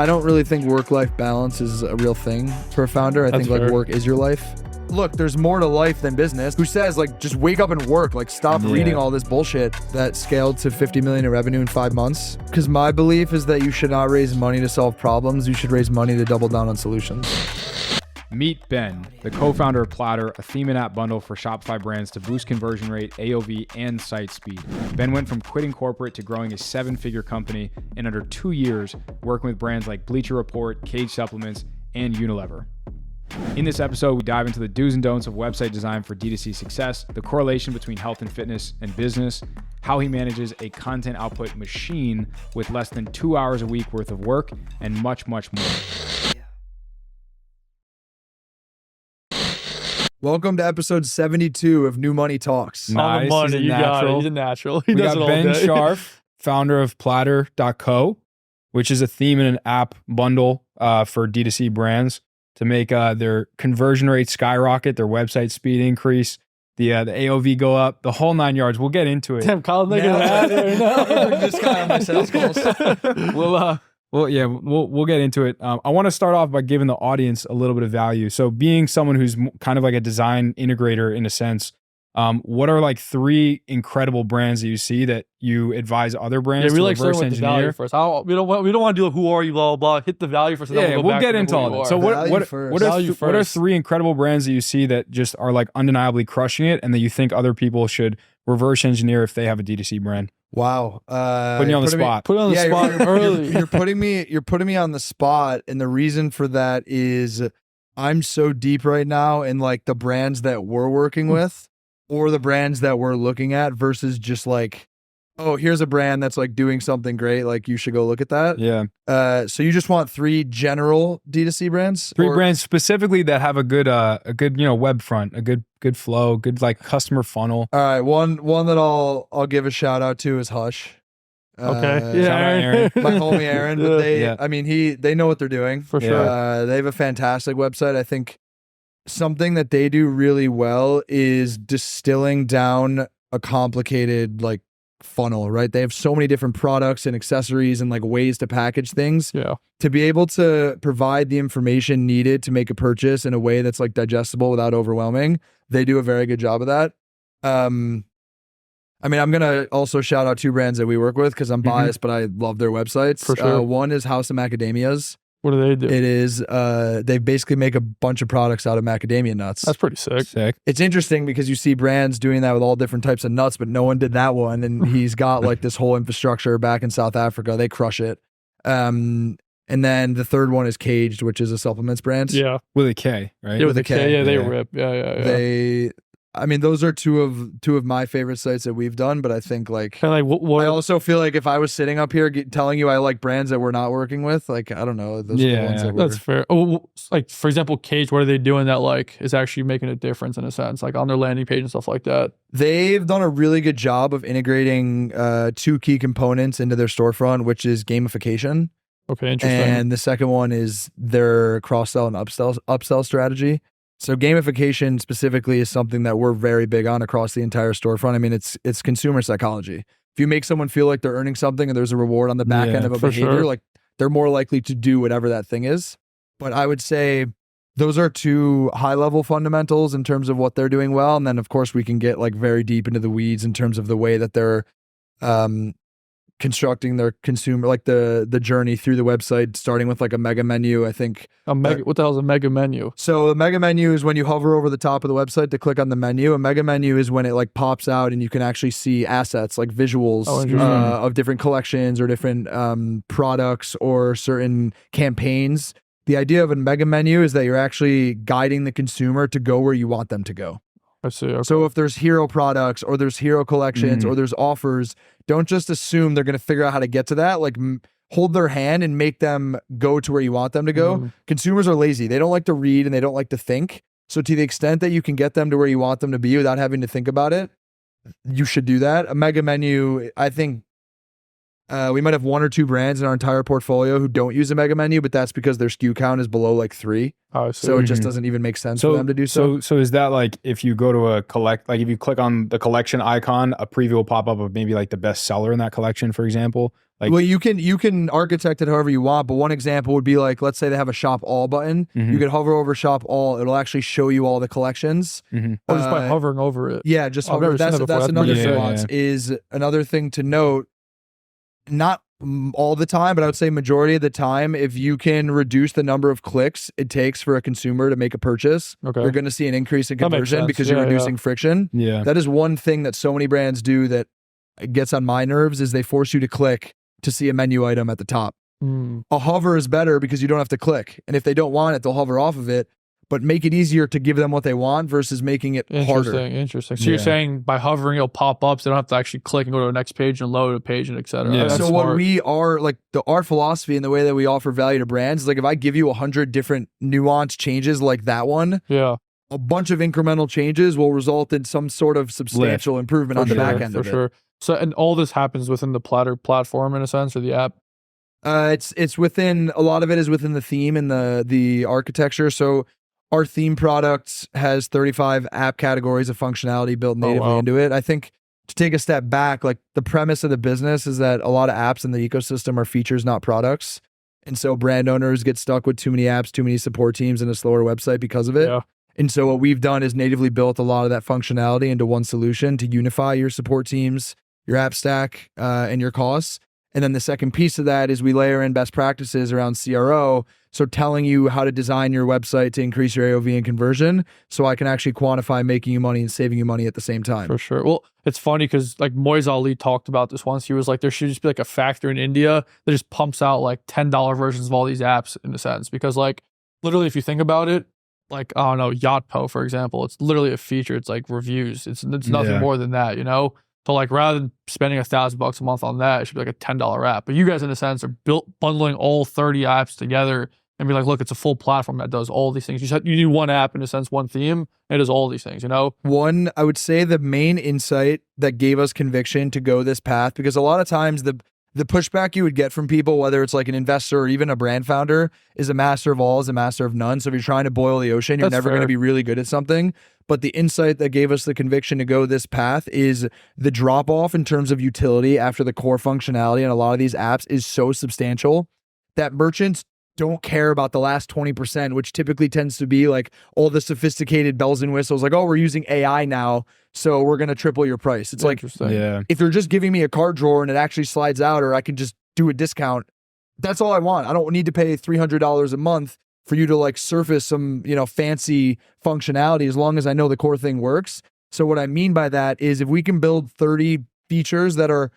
I don't really think work-life balance is a real thing for a founder. I think like work is your life. Look, there's more to life than business. Who says like just wake up and work? Like stop reading all this bullshit that scaled to 50 million in revenue in 5 months. Because my belief is that you should not raise money to solve problems. You should raise money to double down on solutions. Meet Ben, the co-founder of Platter, a theme and app bundle for Shopify brands to boost conversion rate, AOV, and site speed. Ben went from quitting corporate to growing a 7-figure company in under 2 years, working with brands like Bleacher Report, Cage Supplements, and Unilever. In this episode, we dive into the do's and don'ts of website design for D2C success, the correlation between health and fitness and business, how he manages a content output machine with less than 2 hours a week worth of work, and much, much more. Welcome to episode 72 of New Money Talks. Nice. On the money, you got it. He's a natural. He does it all day. We got Ben Sharf, founder of Platter.co, which is a theme and an app bundle for D2C brands to make their conversion rate skyrocket, their website speed increase, the AOV go up, the whole 9 yards. We'll get into it. Damn, Colin's making that right This guy on my sales calls. We'll get into it. I want to start off by giving the audience a little bit of value. So being someone who's kind of like a design integrator in a sense, what are like 3 incredible brands that you see that you advise other brands to reverse engineer? The value first. We don't want to do who are you, blah, blah, blah. Hit the value first. And we'll get into all that. So what are 3 incredible brands that you see that just are like undeniably crushing it and that you think other people should reverse engineer if they have a D2C brand? Wow. Putting you on the spot. Put it on the spot early. You're putting me on the spot. And the reason for that is I'm so deep right now in like the brands that we're working with or the brands that we're looking at versus just like, oh, here's a brand that's like doing something great. Like you should go look at that. Yeah. So you just want 3 general D2C brands? 3 brands specifically that have a good web front, a good flow, good like customer funnel. All right. One that I'll give a shout out to is Hush. Okay. Shout out Aaron. My homie Aaron. But they know what they're doing. For sure. They have a fantastic website. I think something that they do really well is distilling down a complicated like funnel, right? They have so many different products and accessories and like ways to package things. Yeah. To be able to provide the information needed to make a purchase in a way that's like digestible without overwhelming, they do a very good job of that. I'm going to also shout out 2 brands that we work with because I'm biased, but I love their websites. For sure. One is House of Macadamias. What do they do? It is, they basically make a bunch of products out of macadamia nuts. That's pretty sick. It's interesting because you see brands doing that with all different types of nuts, but no one did that one. And he's got like this whole infrastructure back in South Africa. They crush it. And then the third one is Caged, which is a supplements brand. Yeah. With a K, right? Yeah, with a K. Yeah, they rip. Yeah. Those are two of my favorite sites that we've done, but I think like I also feel like if I was sitting up here telling you I like brands that we're not working with, like I don't know, those are the ones that that's fair. Oh, like for example, Cage, what are they doing that like is actually making a difference in a sense, like on their landing page and stuff like that? They've done a really good job of integrating 2 key components into their storefront, which is gamification. Okay, interesting. And the second one is their cross-sell and upsell strategy. So gamification specifically is something that we're very big on across the entire storefront. I mean, it's consumer psychology. If you make someone feel like they're earning something and there's a reward on the back end of a behavior, like they're more likely to do whatever that thing is. But I would say those are 2 high-level fundamentals in terms of what they're doing well. And then, of course, we can get like very deep into the weeds in terms of the way that they're constructing their consumer, like the journey through the website, starting with like a mega menu. I think what the hell is a mega menu? So a mega menu is when you hover over the top of the website to click on the menu. A mega menu is when it like pops out and you can actually see assets like visuals of different collections or different products or certain campaigns. The idea of a mega menu is that you're actually guiding the consumer to go where you want them to go. I see. Okay. So if there's hero products or there's hero collections or there's offers, don't just assume they're going to figure out how to get to that. Like hold their hand and make them go to where you want them to go. Consumers are lazy. They don't like to read and they don't like to think. So to the extent that you can get them to where you want them to be without having to think about it, you should do that. A mega menu, I think we might have 1 or 2 brands in our entire portfolio who don't use a mega menu, but that's because their SKU count is below like 3. So it just doesn't even make sense for them to do so. So is that like if you go to if you click on the collection icon, a preview will pop up of maybe like the best seller in that collection, for example? Like, well, you can architect it however you want, but one example would be like, let's say they have a shop all button. You could hover over shop all. It'll actually show you all the collections. Or just by hovering over it. Yeah, just I've hover. never seen That's that before. another That's nuance. Is another thing to note. Not all the time, but I would say majority of the time, if you can reduce the number of clicks it takes for a consumer to make a purchase, Okay. you're going to see an increase in That makes conversion sense. because you're Yeah, reducing friction. yeah. That is one thing that so many brands do that gets on my nerves is they force you to click to see a menu item at the top. A hover is better because you don't have to click. And if they don't want it, they'll hover off of it, but make it easier to give them what they want versus making it harder. Interesting. So you're saying by hovering, it'll pop up, so they don't have to actually click and go to the next page and load a page and et cetera. Yeah. That's So smart. what we are, like our philosophy and the way that we offer value to brands is like, if I give you 100 different nuanced changes like that one, Yeah. a bunch of incremental changes will result in some sort of substantial improvement on the back end of it. Sure. So, and all this happens within the Platter platform in a sense, or the app? It's within, a lot of it is within the theme and the architecture. So our theme product has 35 app categories of functionality built natively into it. I think to take a step back, like the premise of the business is that a lot of apps in the ecosystem are features, not products. And so brand owners get stuck with too many apps, too many support teams, and a slower website because of it. Yeah. And so what we've done is natively built a lot of that functionality into one solution to unify your support teams, your app stack, and your costs. And then the second piece of that is we layer in best practices around CRO. So telling you how to design your website to increase your AOV and conversion, so I can actually quantify making you money and saving you money at the same time. For sure. Well, it's funny because like Moise Ali talked about this once. He was like, there should just be like a factory in India that just pumps out like $10 versions of all these apps in a sense. Because like literally, if you think about it, like, I don't know, Yotpo, for example, it's literally a feature. It's like reviews. It's nothing more than that, you know? So like rather than spending $1,000 a month on that, it should be like a $10 app. But you guys in a sense are bundling all 30 apps together and be like, look, it's a full platform that does all these things. You need one app in a sense, one theme, and it does all these things, you know? One, I would say the main insight that gave us conviction to go this path, because a lot of times the pushback you would get from people, whether it's like an investor or even a brand founder, is a master of all is a master of none. So if you're trying to boil the ocean, you're never going to be really good at something. But the insight that gave us the conviction to go this path is the drop off in terms of utility after the core functionality in a lot of these apps is so substantial that merchants don't care about the last 20%, which typically tends to be like all the sophisticated bells and whistles, like, oh, we're using AI now, so we're going to triple your price. It's like, if you're just giving me a card drawer and it actually slides out, or I can just do a discount, that's all I want. I don't need to pay $300 a month for you to like surface some, fancy functionality as long as I know the core thing works. So what I mean by that is if we can build 30 features that are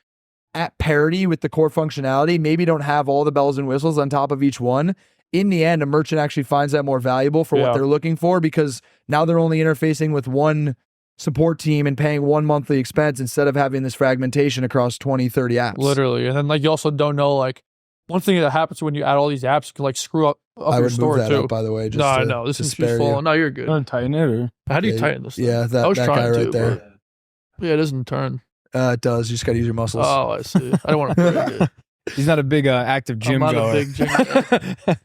at parity with the core functionality, maybe don't have all the bells and whistles on top of each one. In the end, a merchant actually finds that more valuable for what they're looking for, because now they're only interfacing with one support team and paying one monthly expense instead of having this fragmentation across 20, 30 apps. Literally. And then like you also don't know, like one thing that happens when you add all these apps, you can like screw up your store move that too. up, by the way. Just no, I know. This is too full. No, you're good. Don't tighten it, or How do you tighten this thing? Yeah, that guy right there. Bro. Yeah, it doesn't turn. It does. You just got to use your muscles. Oh, I see. I don't want to break it. he's not a big active gym goer. I'm not a big gym goer.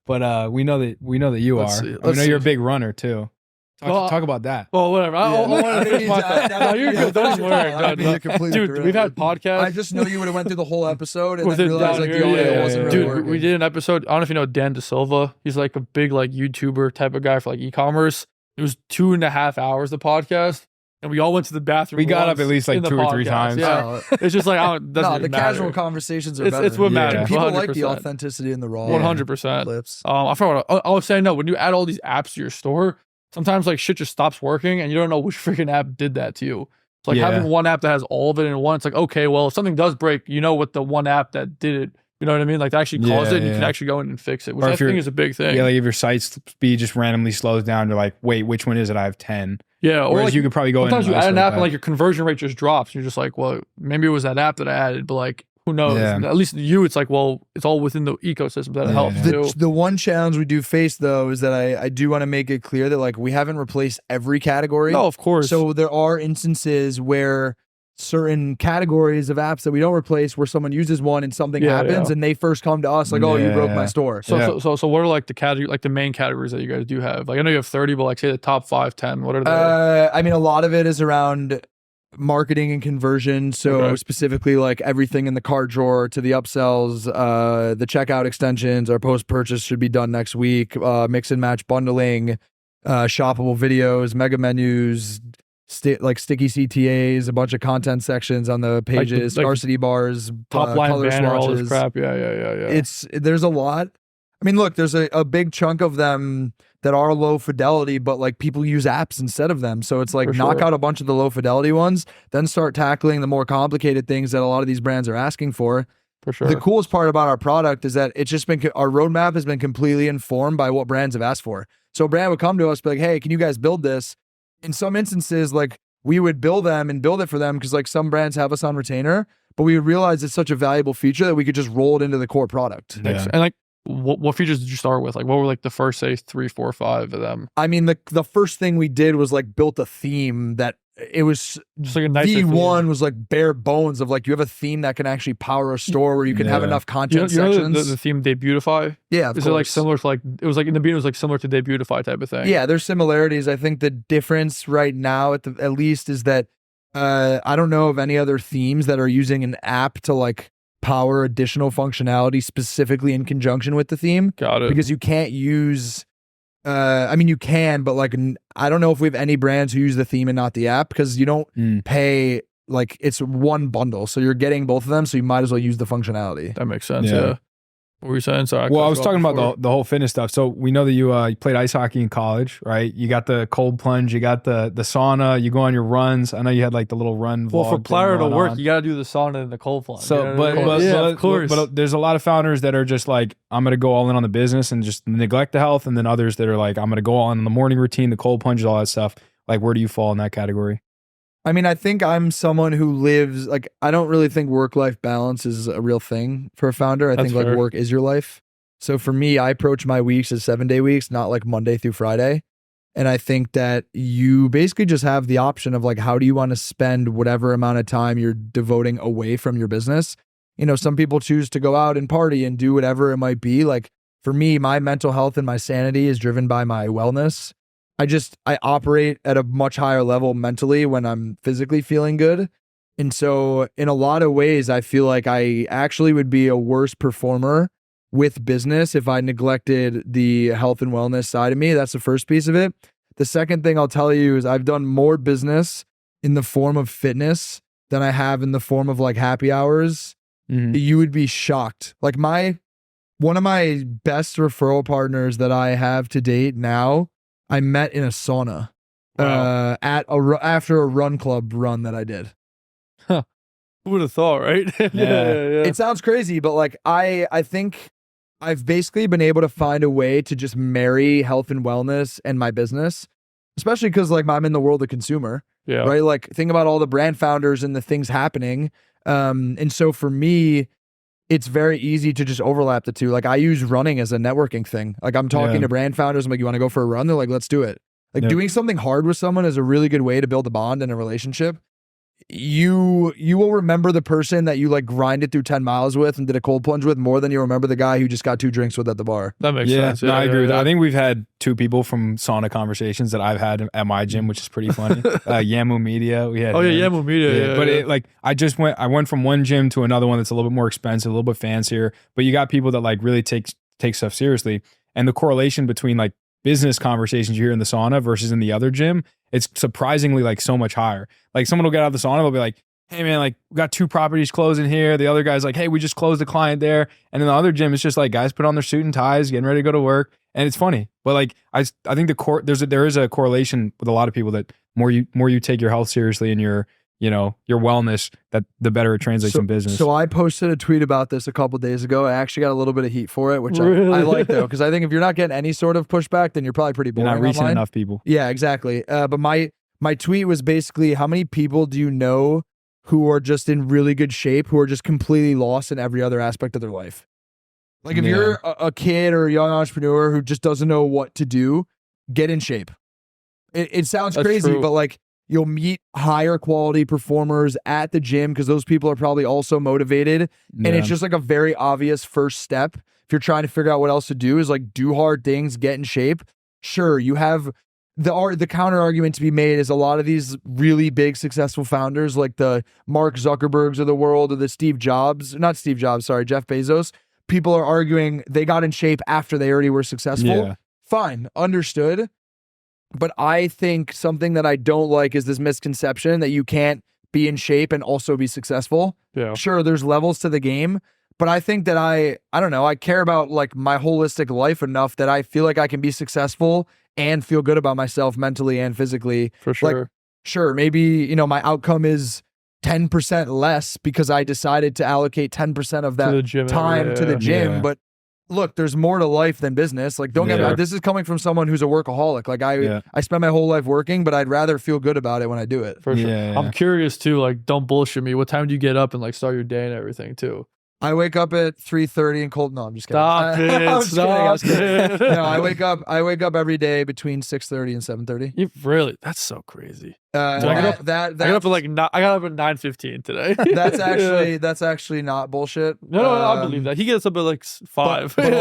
But we know that you Let's are. see. We know you're a big runner too. Talk about that. Well, whatever. I want to finish my thought. No, you're good. Don't even worry. Dude, we've had podcasts. I just know you would have went through the whole episode and With then it realized down like here, the audio yeah, wasn't yeah. really Dude, working. we did an episode. I don't know if you know Dan DeSilva. He's like a big like YouTuber type of guy for like ecommerce. It was 2.5 hours, the podcast. And we all went to the bathroom. We got up once at least like in the 2 or 3 podcast. times. Yeah. It's just like, doesn't No, even the matter. casual conversations are It's better. what matters. People like the 100%. authenticity in the raw 100%. clips. I forgot what I was saying. No, when you add all these apps to your store, sometimes like shit just stops working and you don't know which freaking app did that to you. It's like having one app that has all of it in one. It's like, okay, well, if something does break, you know what the one app that did it, you know what I mean? Like that actually caused it and you can actually go in and fix it, which I think is a big thing. Yeah, like if your site speed just randomly slows down, you're like, wait, which one is it? I have 10. Yeah, or whereas like, you could probably go in. Sometimes you add an isolate app and that. like your conversion rate just drops. You're just like, well, maybe it was that app that I added, but like, who knows? Yeah. At least you, it's like, well, it's all within the ecosystem that helps too. The one challenge we do face though is that I do want to make it clear that like we haven't replaced every category. No, of course. So there are instances where certain categories of apps that we don't replace, where someone uses one and something happens and they first come to us like, oh, you broke my store. So what are like the category, like the main categories that you guys do have? Like I know you have 30, but like say the top 5, 10. What are they? I mean, a lot of it is around marketing and conversion. So specifically like everything in the cart drawer to the upsells, the checkout extensions, our post-purchase should be done next week, mix and match bundling, shoppable videos, mega menus, like sticky CTAs, a bunch of content sections on the pages, scarcity bars, top line color banner, all this swatches. crap. Yeah. There's a lot. I mean, look, there's a big chunk of them that are low fidelity, but like people use apps instead of them. So it's like knock out a bunch of the low fidelity ones, then start tackling the more complicated things that a lot of these brands are asking for. For sure. The coolest part about our product is that it's just been, our roadmap has been completely informed by what brands have asked for. So a brand would come to us, be like, hey, can you guys build this? In some instances, like we would build it for them because like some brands have us on retainer, but we realize it's such a valuable feature that we could just roll it into the core product. Yeah. And like, what features did you start with? Like, what were like the first, say, 3, 4, 5 of them? I mean, the first thing we did was like built a theme that it was just like a nice V1 was like bare bones of like you have a theme that can actually power a store where you can have enough content sections. The theme Debutify? Yeah, is it like similar to like it was like in the beginning it was like similar to Debutify type of thing? Yeah, there's similarities. I think the difference right now at least is that I don't know of any other themes that are using an app to like power additional functionality specifically in conjunction with the theme. Got it. Because you can't use I mean you can, but like I don't know if we have any brands who use the theme and not the app because you don't pay, like it's one bundle. So you're getting both of them, so you might as well use the functionality. That makes sense. Yeah. What were you saying? Sorry. Well, I was talking about the whole fitness stuff. So we know that you played ice hockey in college, right? You got the cold plunge, you got the sauna, you go on your runs. I know you had like the little run. Well, for Platter to work, you got to do the sauna and the cold plunge. So, of course. But there's a lot of founders that are just like, I'm going to go all in on the business and just neglect the health. And then others that are like, I'm going to go all in on the morning routine, the cold plunges, all that stuff. Like, where do you fall in that category? I mean, I think I'm someone who lives, like, I don't really think work-life balance is a real thing for a founder. I think like work is your life. So for me, I approach my weeks as 7-day weeks, not like Monday through Friday. And I think that you basically just have the option of like, how do you want to spend whatever amount of time you're devoting away from your business? You know, some people choose to go out and party and do whatever it might be. Like for me, my mental health and my sanity is driven by my wellness. I operate at a much higher level mentally when I'm physically feeling good. And so in a lot of ways, I feel like I actually would be a worse performer with business if I neglected the health and wellness side of me. That's the first piece of it. The second thing I'll tell you is I've done more business in the form of fitness than I have in the form of like happy hours. You would be shocked. Like one of my best referral partners that I have to date now, I met in a sauna after a run club run that I did. Huh. Who would have thought, right? Yeah. It sounds crazy, but like I think I've basically been able to find a way to just marry health and wellness and my business, especially because like I'm in the world of consumer, right? Like think about all the brand founders and the things happening. And so for me, it's very easy to just overlap the two. Like I use running as a networking thing. Like I'm talking to brand founders. I'm like, you want to go for a run? They're like, let's do it. Like doing something hard with someone is a really good way to build a bond and a relationship. You will remember the person that you like grinded through 10 miles with and did a cold plunge with more than you remember the guy who just got 2 drinks with at the bar. That makes sense. No, I agree with that. I think we've had 2 people from sauna conversations that I've had at my gym, which is pretty funny. Yamu Media. We had Yamu Media. But it, like I went from one gym to another one that's a little bit more expensive, a little bit fancier. But you got people that like really take stuff seriously. And the correlation between like business conversations you hear in the sauna versus in the other gym, it's surprisingly like so much higher. Like someone will get out of the sauna, they'll be like, hey man, like we got 2 properties closing here. The other guy's like, hey, we just closed a client there. And in the other gym, it's just like guys put on their suit and ties, getting ready to go to work. And it's funny. But like I think there is a correlation with a lot of people that more you take your health seriously and your wellness, that the better it translates in business. So I posted a tweet about this a couple days ago. I actually got a little bit of heat for it, which I like though, because I think if you're not getting any sort of pushback, then you're probably pretty boring. You're not reaching online. Enough people. Yeah, exactly. But my tweet was basically, how many people do you know who are just in really good shape, who are just completely lost in every other aspect of their life? Like if you're a kid or a young entrepreneur who just doesn't know what to do, get in shape. It sounds crazy, but like you'll meet higher quality performers at the gym because those people are probably also motivated. And it's just like a very obvious first step. If you're trying to figure out what else to do, is like do hard things, get in shape. Sure, you have the counter argument to be made is a lot of these really big successful founders like the Mark Zuckerbergs of the world or the Jeff Bezos, people are arguing they got in shape after they already were successful. Yeah. Fine, understood. But I think something that I don't like is this misconception that you can't be in shape and also be successful. Yeah. Sure, there's levels to the game, but I think that I don't know, I care about like my holistic life enough that I feel like I can be successful and feel good about myself mentally and physically. For sure. Like, sure, maybe, you know, my outcome is 10% less because I decided to allocate 10% of that time to the gym. Yeah. But look, there's more to life than business. Like, don't get me wrong, this is coming from someone who's a workaholic. Like I spend my whole life working, but I'd rather feel good about it when I do it. For sure. Yeah. I'm curious too, like, don't bullshit me. What time do you get up and like start your day and everything too? I wake up at 3:30 and cold. No, I'm just kidding. Stop it. I'm just kidding, I was Stop kidding. it. No, I wake up every day between 6:30 and 7:30. You really? That's so crazy. I got got up I got up at 9:15 today. that's actually not bullshit. No, I believe that. He gets up at like 5. But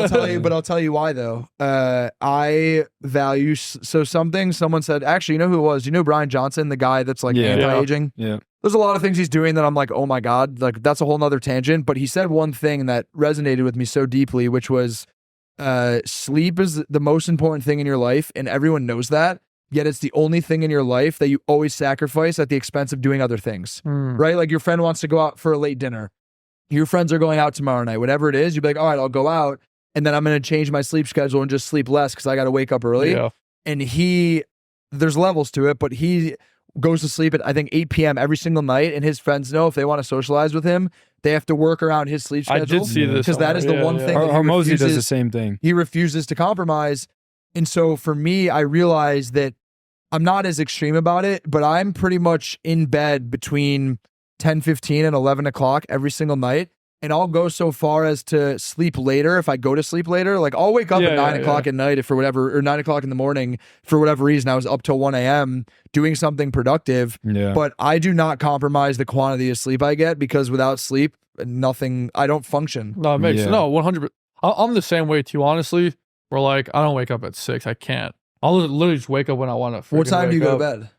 I'll tell you why though. I value someone said, actually, you know who it was? You know Brian Johnson, the guy that's like anti-aging? Yeah. There's a lot of things he's doing that I'm like, oh my God, like that's a whole nother tangent. But he said one thing that resonated with me so deeply, which was sleep is the most important thing in your life, and everyone knows that. Yet it's the only thing in your life that you always sacrifice at the expense of doing other things, right? Like your friend wants to go out for a late dinner. Your friends are going out tomorrow night, whatever it is. You'd be like, all right, I'll go out. And then I'm going to change my sleep schedule and just sleep less because I got to wake up early. Yeah. And there's levels to it, but he goes to sleep at, I think, 8 p.m. every single night. And his friends know if they want to socialize with him, they have to work around his sleep schedule. I did see this. Because that is the one thing that Hormozy does the same thing. He refuses to compromise. And so for me, I realized that I'm not as extreme about it, but I'm pretty much in bed between 10:15 and 11 o'clock every single night. And I'll go so far as to sleep later if I go to sleep later. Like I'll wake up at 9 o'clock at night or 9 o'clock in the morning for whatever reason. I was up till 1 a.m. doing something productive. Yeah. But I do not compromise the quantity of sleep I get because without sleep, I don't function. No, it makes 100%. I'm the same way too, honestly. Where like I don't wake up at 6. I can't. I'll literally just wake up when I want to. What time do you go to bed?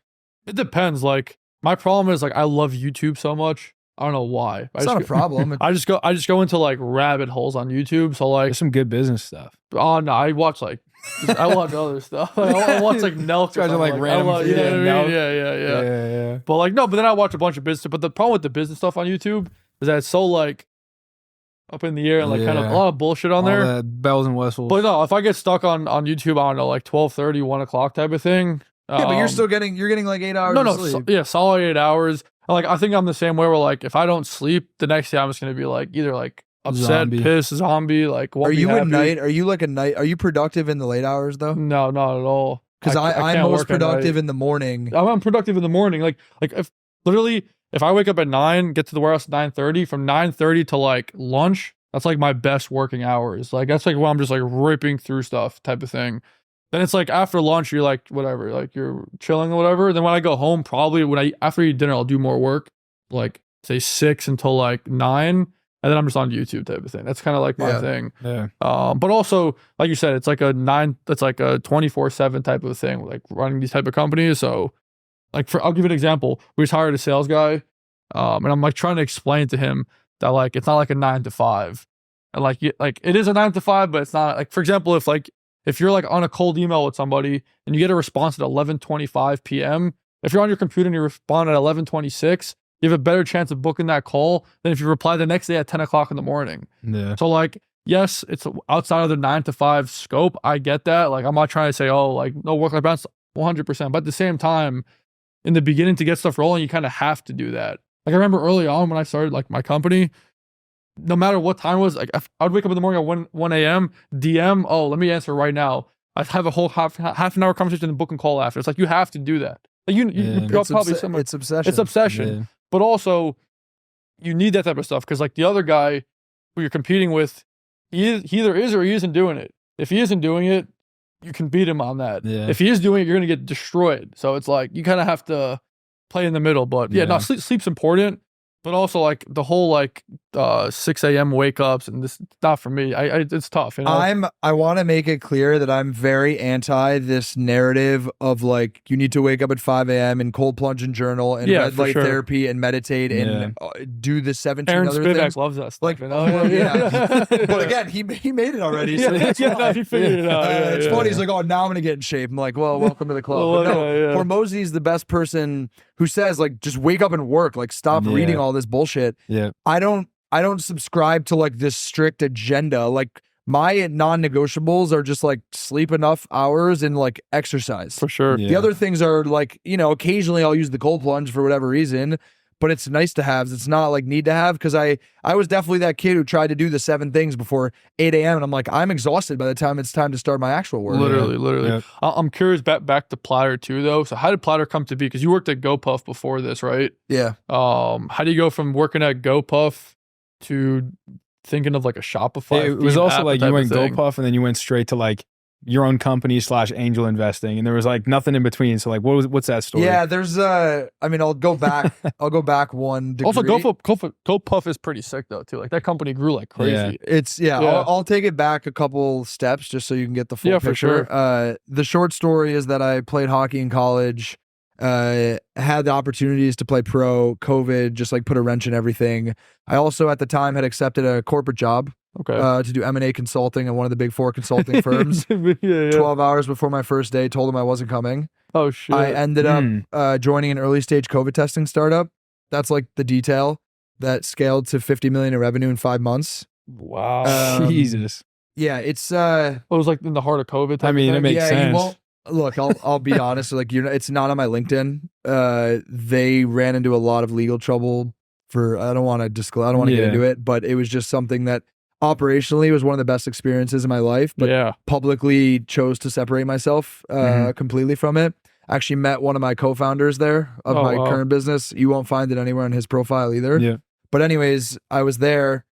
It depends. Like my problem is like I love YouTube so much. I don't know why. It's not a problem. I just go into like rabbit holes on YouTube. So like There's some good business stuff. Oh no, I watch other stuff. Like, I watch like Nelk. Guys are like random. Yeah. But like no, but then I watch a bunch of business. But the problem with the business stuff on YouTube is that it's so like up in the air and like kind of a lot of bullshit on there. The bells and whistles. But no, if I get stuck on YouTube, I don't know, like 12:30, 1 o'clock type of thing. Yeah, but you're getting like 8 hours of sleep. Solid 8 hours. Like I think I'm the same way where like if I don't sleep the next day I'm just gonna be like either like upset, pissed, zombie, like are you a night? Are you like a night? Are you productive in the late hours though? No, not at all. Because I'm most productive in the morning. I'm productive in the morning. Like if I wake up at 9, get to the warehouse at 9:30, from 9:30 to like lunch, that's like my best working hours. Like that's like when I'm just like ripping through stuff type of thing. Then it's like after lunch, you're like, whatever, like you're chilling or whatever. Then when I go home, probably after I eat dinner, I'll do more work, like say 6 until like 9. And then I'm just on YouTube type of thing. That's kind of like my thing. Yeah. But also, like you said, it's like a 24/7 type of thing, like running these type of companies. So like I'll give you an example. We just hired a sales guy. And I'm like trying to explain to him that like, it's not like a 9 to 5. And like it is a 9 to 5, but it's not like, for example, if you're like on a cold email with somebody and you get a response at 11:25 p.m., if you're on your computer and you respond at 11:26, you have a better chance of booking that call than if you reply the next day at 10 o'clock in the morning. Yeah. So like, yes, it's outside of the 9 to 5 scope. I get that. Like, I'm not trying to say, oh, like no work-life balance, 100%. But at the same time, in the beginning to get stuff rolling, you kind of have to do that. Like I remember early on when I started like my company, no matter what time it was, like I would wake up in the morning at 1 a.m. DM. Oh, let me answer right now. I'd have a whole half an hour conversation and book and call after. It's like you have to do that. Like you're probably similar. It's obsession. It's obsession. Yeah. But also, you need that type of stuff because like the other guy who you're competing with, he either is or he isn't doing it. If he isn't doing it, you can beat him on that. Yeah. If he is doing it, you're gonna get destroyed. So it's like you kind of have to play in the middle. But sleep's important. But also like the whole like 6 a.m. wake ups and this not for me. It's tough. You know? I want to make it clear that I'm very anti this narrative of like you need to wake up at 5 a.m. and cold plunge and journal and red light therapy and meditate and do the 17 Aaron other Spivak things. loves that stuff. Like, you know? But again, he made it already. So that's no, he figured it out. It's funny. He's like, oh, now I'm gonna get in shape. I'm like, well, welcome to the club. But no, Hormozy's the best person who says like just wake up and work. Like stop reading all this bullshit. Yeah. I don't subscribe to like this strict agenda. Like my non-negotiables are just like sleep enough hours and like exercise. For sure. The other things are like, you know, occasionally I'll use the cold plunge for whatever reason, but it's nice to have. It's not like need to have, because I was definitely that kid who tried to do the 7 things before 8 a.m. and I'm like, I'm exhausted by the time it's time to start my actual work. Literally. Yeah. I'm curious back to Platter too though. So how did Platter come to be? Because you worked at GoPuff before this, right? Yeah. How do you go from working at GoPuff to thinking of like a Shopify? It was also like you went GoPuff and then you went straight to like your own company / angel investing, and there was like nothing in between. So like, what's that story? Yeah, there's I mean, I'll go back one degree. Also, GoPuff is pretty sick though too. Like that company grew like crazy. I'll take it back a couple steps just so you can get the full picture. For sure. The short story is that I played hockey in college. Had the opportunities to play pro. COVID just like put a wrench in everything. I also at the time had accepted a corporate job. To do M&A consulting at one of the big 4 consulting firms. 12 hours before my first day, told them I wasn't coming. Oh shit. I ended up joining an early stage COVID testing startup. That's like the detail that scaled to 50 million in revenue in 5 months. Wow. Jesus. Yeah, it's it was like in the heart of COVID. I mean, it makes sense. Look, I'll be honest. Like it's not on my LinkedIn. They ran into a lot of legal trouble for. I don't want to disclose. I don't want to get into it, but it was just something that operationally was one of the best experiences in my life. But publicly chose to separate myself completely from it. Actually met one of my co-founders there of my current business. You won't find it anywhere on his profile either. Yeah. But anyways, I was there,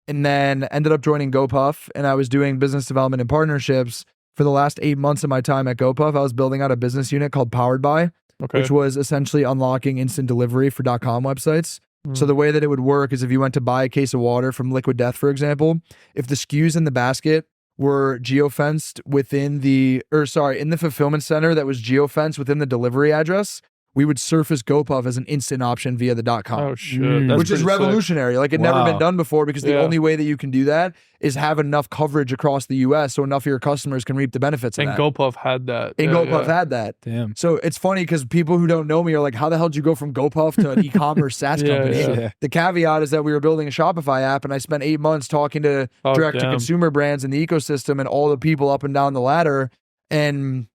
and then ended up joining GoPuff, and I was doing business development and partnerships. For the last 8 months of my time at GoPuff, I was building out a business unit called Powered By, which was essentially unlocking instant delivery for .com websites. So the way that it would work is if you went to buy a case of water from Liquid Death, for example, if the SKUs in the basket were geofenced in the fulfillment center that was geofenced within the delivery address, we would surface GoPuff as an instant option via the .com. Oh shit. Which is revolutionary. Like it never been done before, because the only way that you can do that is have enough coverage across the US so enough of your customers can reap the benefits of that. And GoPuff had that. And GoPuff had that. Damn. So it's funny because people who don't know me are like, how the hell did you go from GoPuff to an e-commerce SaaS company? The caveat is that we were building a Shopify app, and I spent 8 months talking to direct-to-consumer brands in the ecosystem and all the people up and down the ladder. And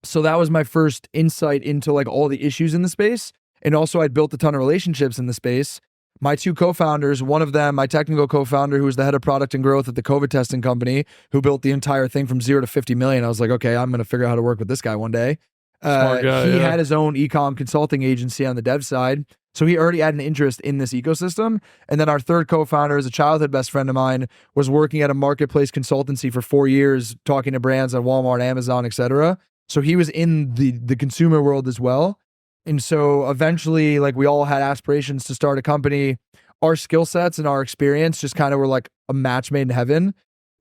so that was my first insight into like all the issues in the space. And also I'd built a ton of relationships in the space. My 2 co-founders, one of them, my technical co-founder, who was the head of product and growth at the COVID testing company, who built the entire thing from 0 to 50 million. I was like, okay, I'm going to figure out how to work with this guy one day. Smart guy, he had his own ecom consulting agency on the dev side. So he already had an interest in this ecosystem. And then our third co-founder, is a childhood best friend of mine, was working at a marketplace consultancy for 4 years, talking to brands on Walmart, Amazon, etc. So he was in the consumer world as well. And so eventually, like, we all had aspirations to start a company. Our skill sets and our experience just kind of were like a match made in heaven.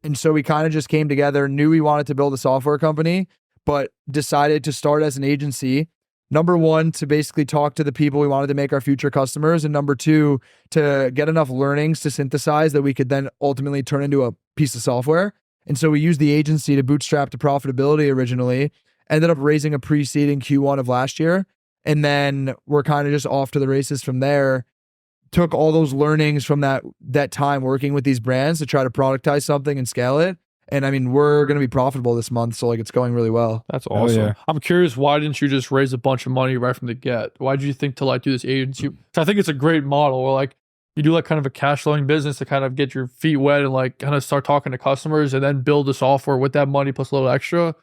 And so we kind of just came together, knew we wanted to build a software company, but decided to start as an agency. Number 1, to basically talk to the people we wanted to make our future customers. And number 2, to get enough learnings to synthesize that we could then ultimately turn into a piece of software. And so we used the agency to bootstrap to profitability originally. Ended up raising a pre-seed in Q1 of last year. And then we're kind of just off to the races from there. Took all those learnings from that time working with these brands to try to productize something and scale it. And I mean, we're going to be profitable this month. So like, it's going really well. That's awesome. I'm curious, why didn't you just raise a bunch of money right from the get? Why did you think to like do this agency? 'Cause I think it's a great model where like you do like kind of a cash flowing business to kind of get your feet wet and like kind of start talking to customers and then build the software with that money plus a little extra.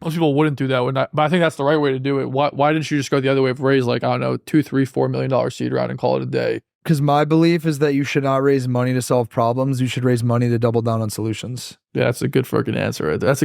Most people wouldn't do that, but I think that's the right way to do it. Why didn't you just go the other way of raise like, I don't know, $2, $3, $4 million seed round and call it a day? Because my belief is that you should not raise money to solve problems. You should raise money to double down on solutions. Yeah, that's a good freaking answer right there. That's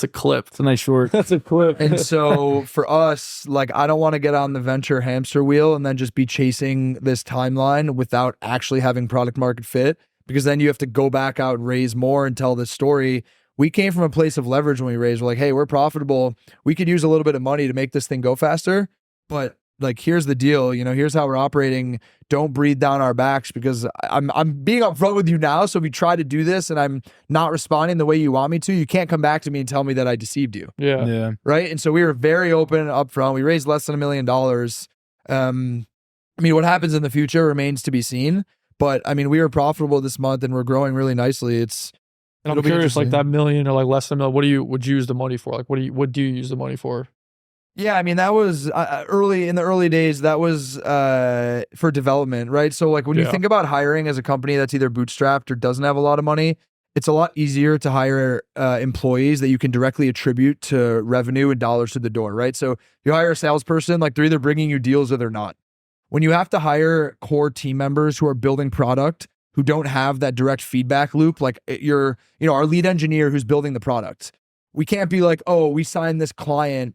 a clip. It's a nice short. That's a clip. And so for us, like, I don't want to get on the venture hamster wheel and then just be chasing this timeline without actually having product market fit, because then you have to go back out, raise more, and tell this story. We came from a place of leverage when we raised. We're like, hey, we're profitable. We could use a little bit of money to make this thing go faster. But like, here's the deal, here's how we're operating. Don't breathe down our backs, because I'm being upfront with you now. So if you try to do this and I'm not responding the way you want me to, you can't come back to me and tell me that I deceived you. Yeah. Right. And so we were very open and upfront. We raised less than $1 million. What happens in the future remains to be seen. But we were profitable this month and we're growing really nicely. And I'm curious, like that million or like less than $1 million, would you use the money for? Like, what do you use the money for? Yeah, that was early in the early days. That was for development, right? So like when you think about hiring as a company that's either bootstrapped or doesn't have a lot of money, it's a lot easier to hire employees that you can directly attribute to revenue and dollars to the door, right? So you hire a salesperson, like they're either bringing you deals or they're not. When you have to hire core team members who are building product, who don't have that direct feedback loop, like our lead engineer who's building the product, we can't be like, oh, we signed this client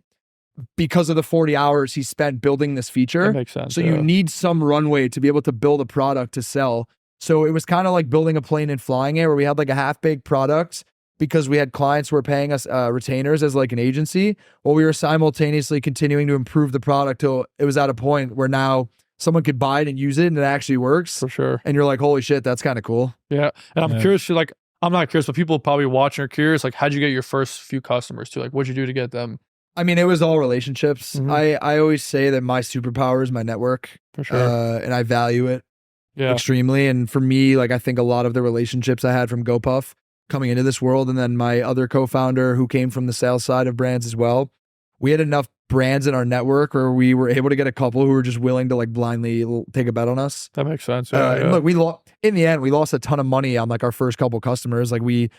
because of the 40 hours he spent building this feature. That makes sense. So you need some runway to be able to build a product to sell. So it was kind of like building a plane and flying it, where we had like a half-baked product because we had clients who were paying us retainers as like an agency, while we were simultaneously continuing to improve the product till it was at a point where now someone could buy it and use it and it actually works. For sure. And you're like, holy shit, that's kind of cool. Yeah. And I'm curious, like, I'm not curious, but people probably watching are curious, like, how'd you get your first few customers too? Like, what'd you do to get them? It was all relationships. I always say that my superpower is my network. For sure. And I value it extremely. And for me, like, I think a lot of the relationships I had from GoPuff coming into this world, and then my other co-founder who came from the sales side of brands as well, we had enough brands in our network where we were able to get a couple who were just willing to like blindly take a bet on us. That makes sense. And look, in the end, we lost a ton of money on like our first couple customers. Like we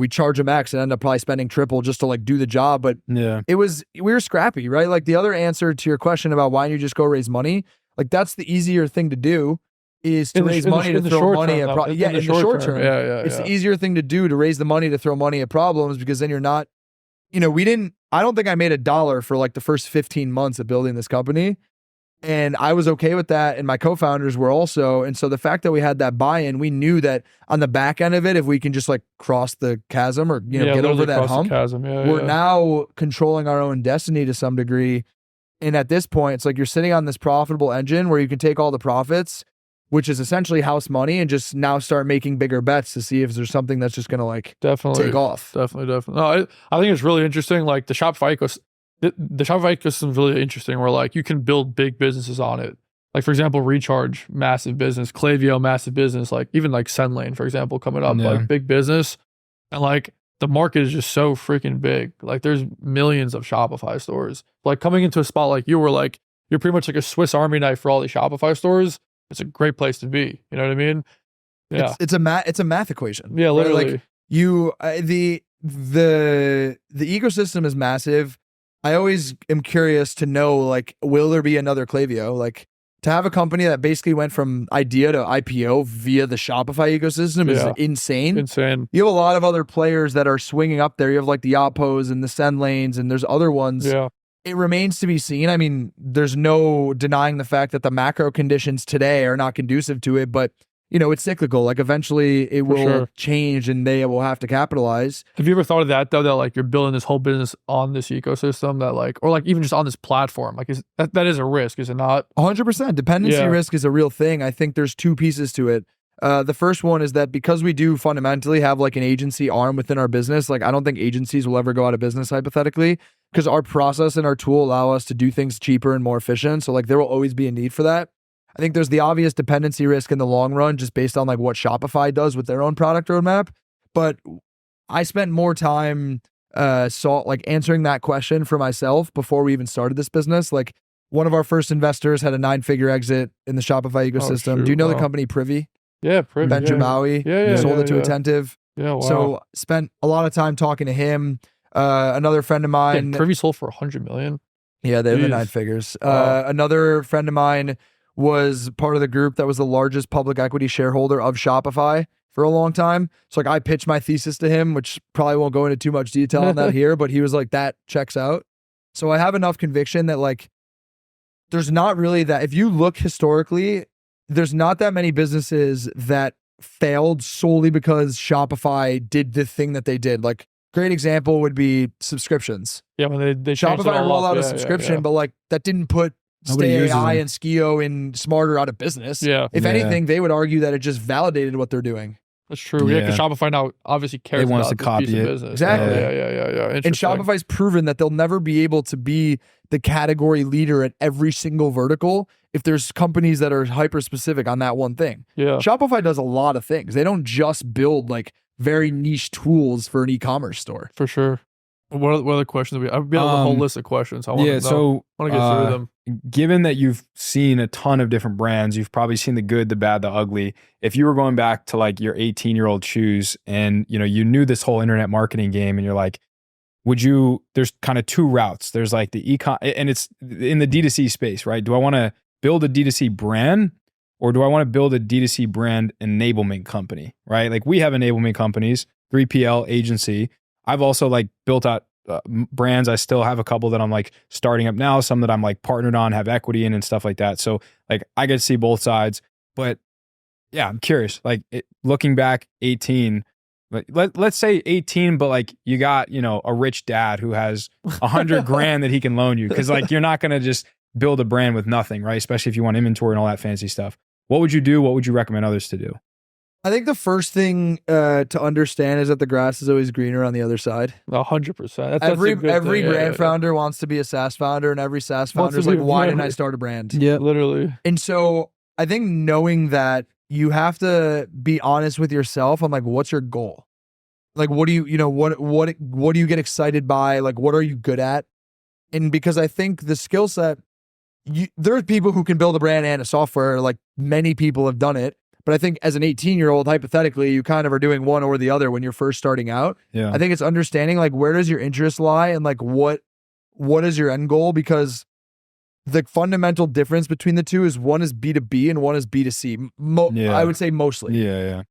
charge them X and end up probably spending triple just to like do the job. But we were scrappy, right? Like the other answer to your question about why don't you just go raise money, like that's the easier thing to do, is to raise money to throw money at problems. In the short term. It's the easier thing to do, to raise the money to throw money at problems, because then you're not, I don't think I made $1 for like the first 15 months of building this company. And I was okay with that. And my co-founders were also. And so the fact that we had that buy-in, we knew that on the back end of it, if we can just like cross the chasm or, get over that hump, we're now controlling our own destiny to some degree. And at this point, it's like you're sitting on this profitable engine where you can take all the profits, which is essentially house money, and just now start making bigger bets to see if there's something that's just going to like take off. Definitely. No, I think it's really interesting. Like the Shopify ecosystem, the Shopify ecosystem is really interesting, where like you can build big businesses on it. Like for example, Recharge, massive business, Klaviyo, massive business, like even like SendLane, for example, coming up, like big business. And like the market is just so freaking big. Like there's millions of Shopify stores. Like coming into a spot like you, were like, you're pretty much like a Swiss Army knife for all these Shopify stores. It's a great place to be. You know what I mean? Yeah. It's a math equation. Yeah, literally. Like the ecosystem is massive. I always am curious to know, like, will there be another Klaviyo? Like, to have a company that basically went from idea to IPO via the Shopify ecosystem is insane. You have a lot of other players that are swinging up there. You have like the Oppos and the SendLanes, and there's other ones. Yeah. It remains to be seen. There's no denying the fact that the macro conditions today are not conducive to it, but it's cyclical. Like eventually it will change and they will have to capitalize. Have you ever thought of that though, that like you're building this whole business on this ecosystem, that like, or like even just on this platform, like that is a risk, is it not? 100%. Dependency risk is a real thing. I think there's two pieces to it. The first one is that because we do fundamentally have like an agency arm within our business, like I don't think agencies will ever go out of business hypothetically, because our process and our tool allow us to do things cheaper and more efficient. So like there will always be a need for that. I think there's the obvious dependency risk in the long run, just based on like what Shopify does with their own product roadmap. But I spent more time answering that question for myself before we even started this business. Like one of our first investors had a 9-figure exit in the Shopify ecosystem. Do you know the company Privy? Yeah, Privy. Ben Jamawi. Sold it to Attentive. Yeah, wow. So spent a lot of time talking to him. Another friend of mine. Privy sold for $100 million. Yeah, they're the 9 figures. Another friend of mine was part of the group that was the largest public equity shareholder of Shopify for a long time. So like I pitched my thesis to him, which probably won't go into too much detail on that here, but he was like, that checks out. So I have enough conviction that like, there's not really that, if you look historically, there's not that many businesses that failed solely because Shopify did the thing that they did. Like great example would be subscriptions. Yeah, when they Shopify rolled out a subscription, but like that didn't put Stay AI and Skio and Smarter out of business. Yeah. If anything, they would argue that it just validated what they're doing. That's true. Yeah, because Shopify now obviously cares They want us about to this copy piece of it. business. Exactly. Yeah. And Shopify's proven that they'll never be able to be the category leader at every single vertical if there's companies that are hyper specific on that one thing. Yeah. Shopify does a lot of things. They don't just build like very niche tools for an e-commerce store. For sure. What other questions do we have? We have a whole list of questions. I want to so want to get through them. Given that you've seen a ton of different brands, you've probably seen the good, the bad, the ugly. If you were going back to like your 18-year-old shoes and you knew this whole internet marketing game and you're like, there's kind of two routes. There's like the ecom, and it's in the D2C space, right? Do I want to build a D2C brand or do I want to build a D2C brand enablement company, right? Like we have enablement companies, 3PL agency. I've also like built out brands. I still have a couple that I'm like starting up now, some that I'm like partnered on, have equity in and stuff like that. So like I get to see both sides, but yeah, I'm curious, like looking back 18, let's say 18, but like you got, a rich dad who has 100 grand that he can loan you. Cause like, you're not going to just build a brand with nothing, right? Especially if you want inventory and all that fancy stuff. What would you do? What would you recommend others to do? I think the first thing to understand is that the grass is always greener on the other side. 100%. Every brand founder wants to be a SaaS founder, and every SaaS founder is like, why didn't I start a brand? Yeah, literally. And so I think knowing that you have to be honest with yourself on like, what's your goal? Like, what do you, what do you get excited by? Like, what are you good at? And because I think the skill set, there's people who can build a brand and a software, like many people have done it. But I think as an 18-year-old, hypothetically, you kind of are doing one or the other when you're first starting out. Yeah. I think it's understanding like where does your interest lie and like what is your end goal? Because the fundamental difference between the two is one is B2B and one is B2C. I would say mostly. Yeah.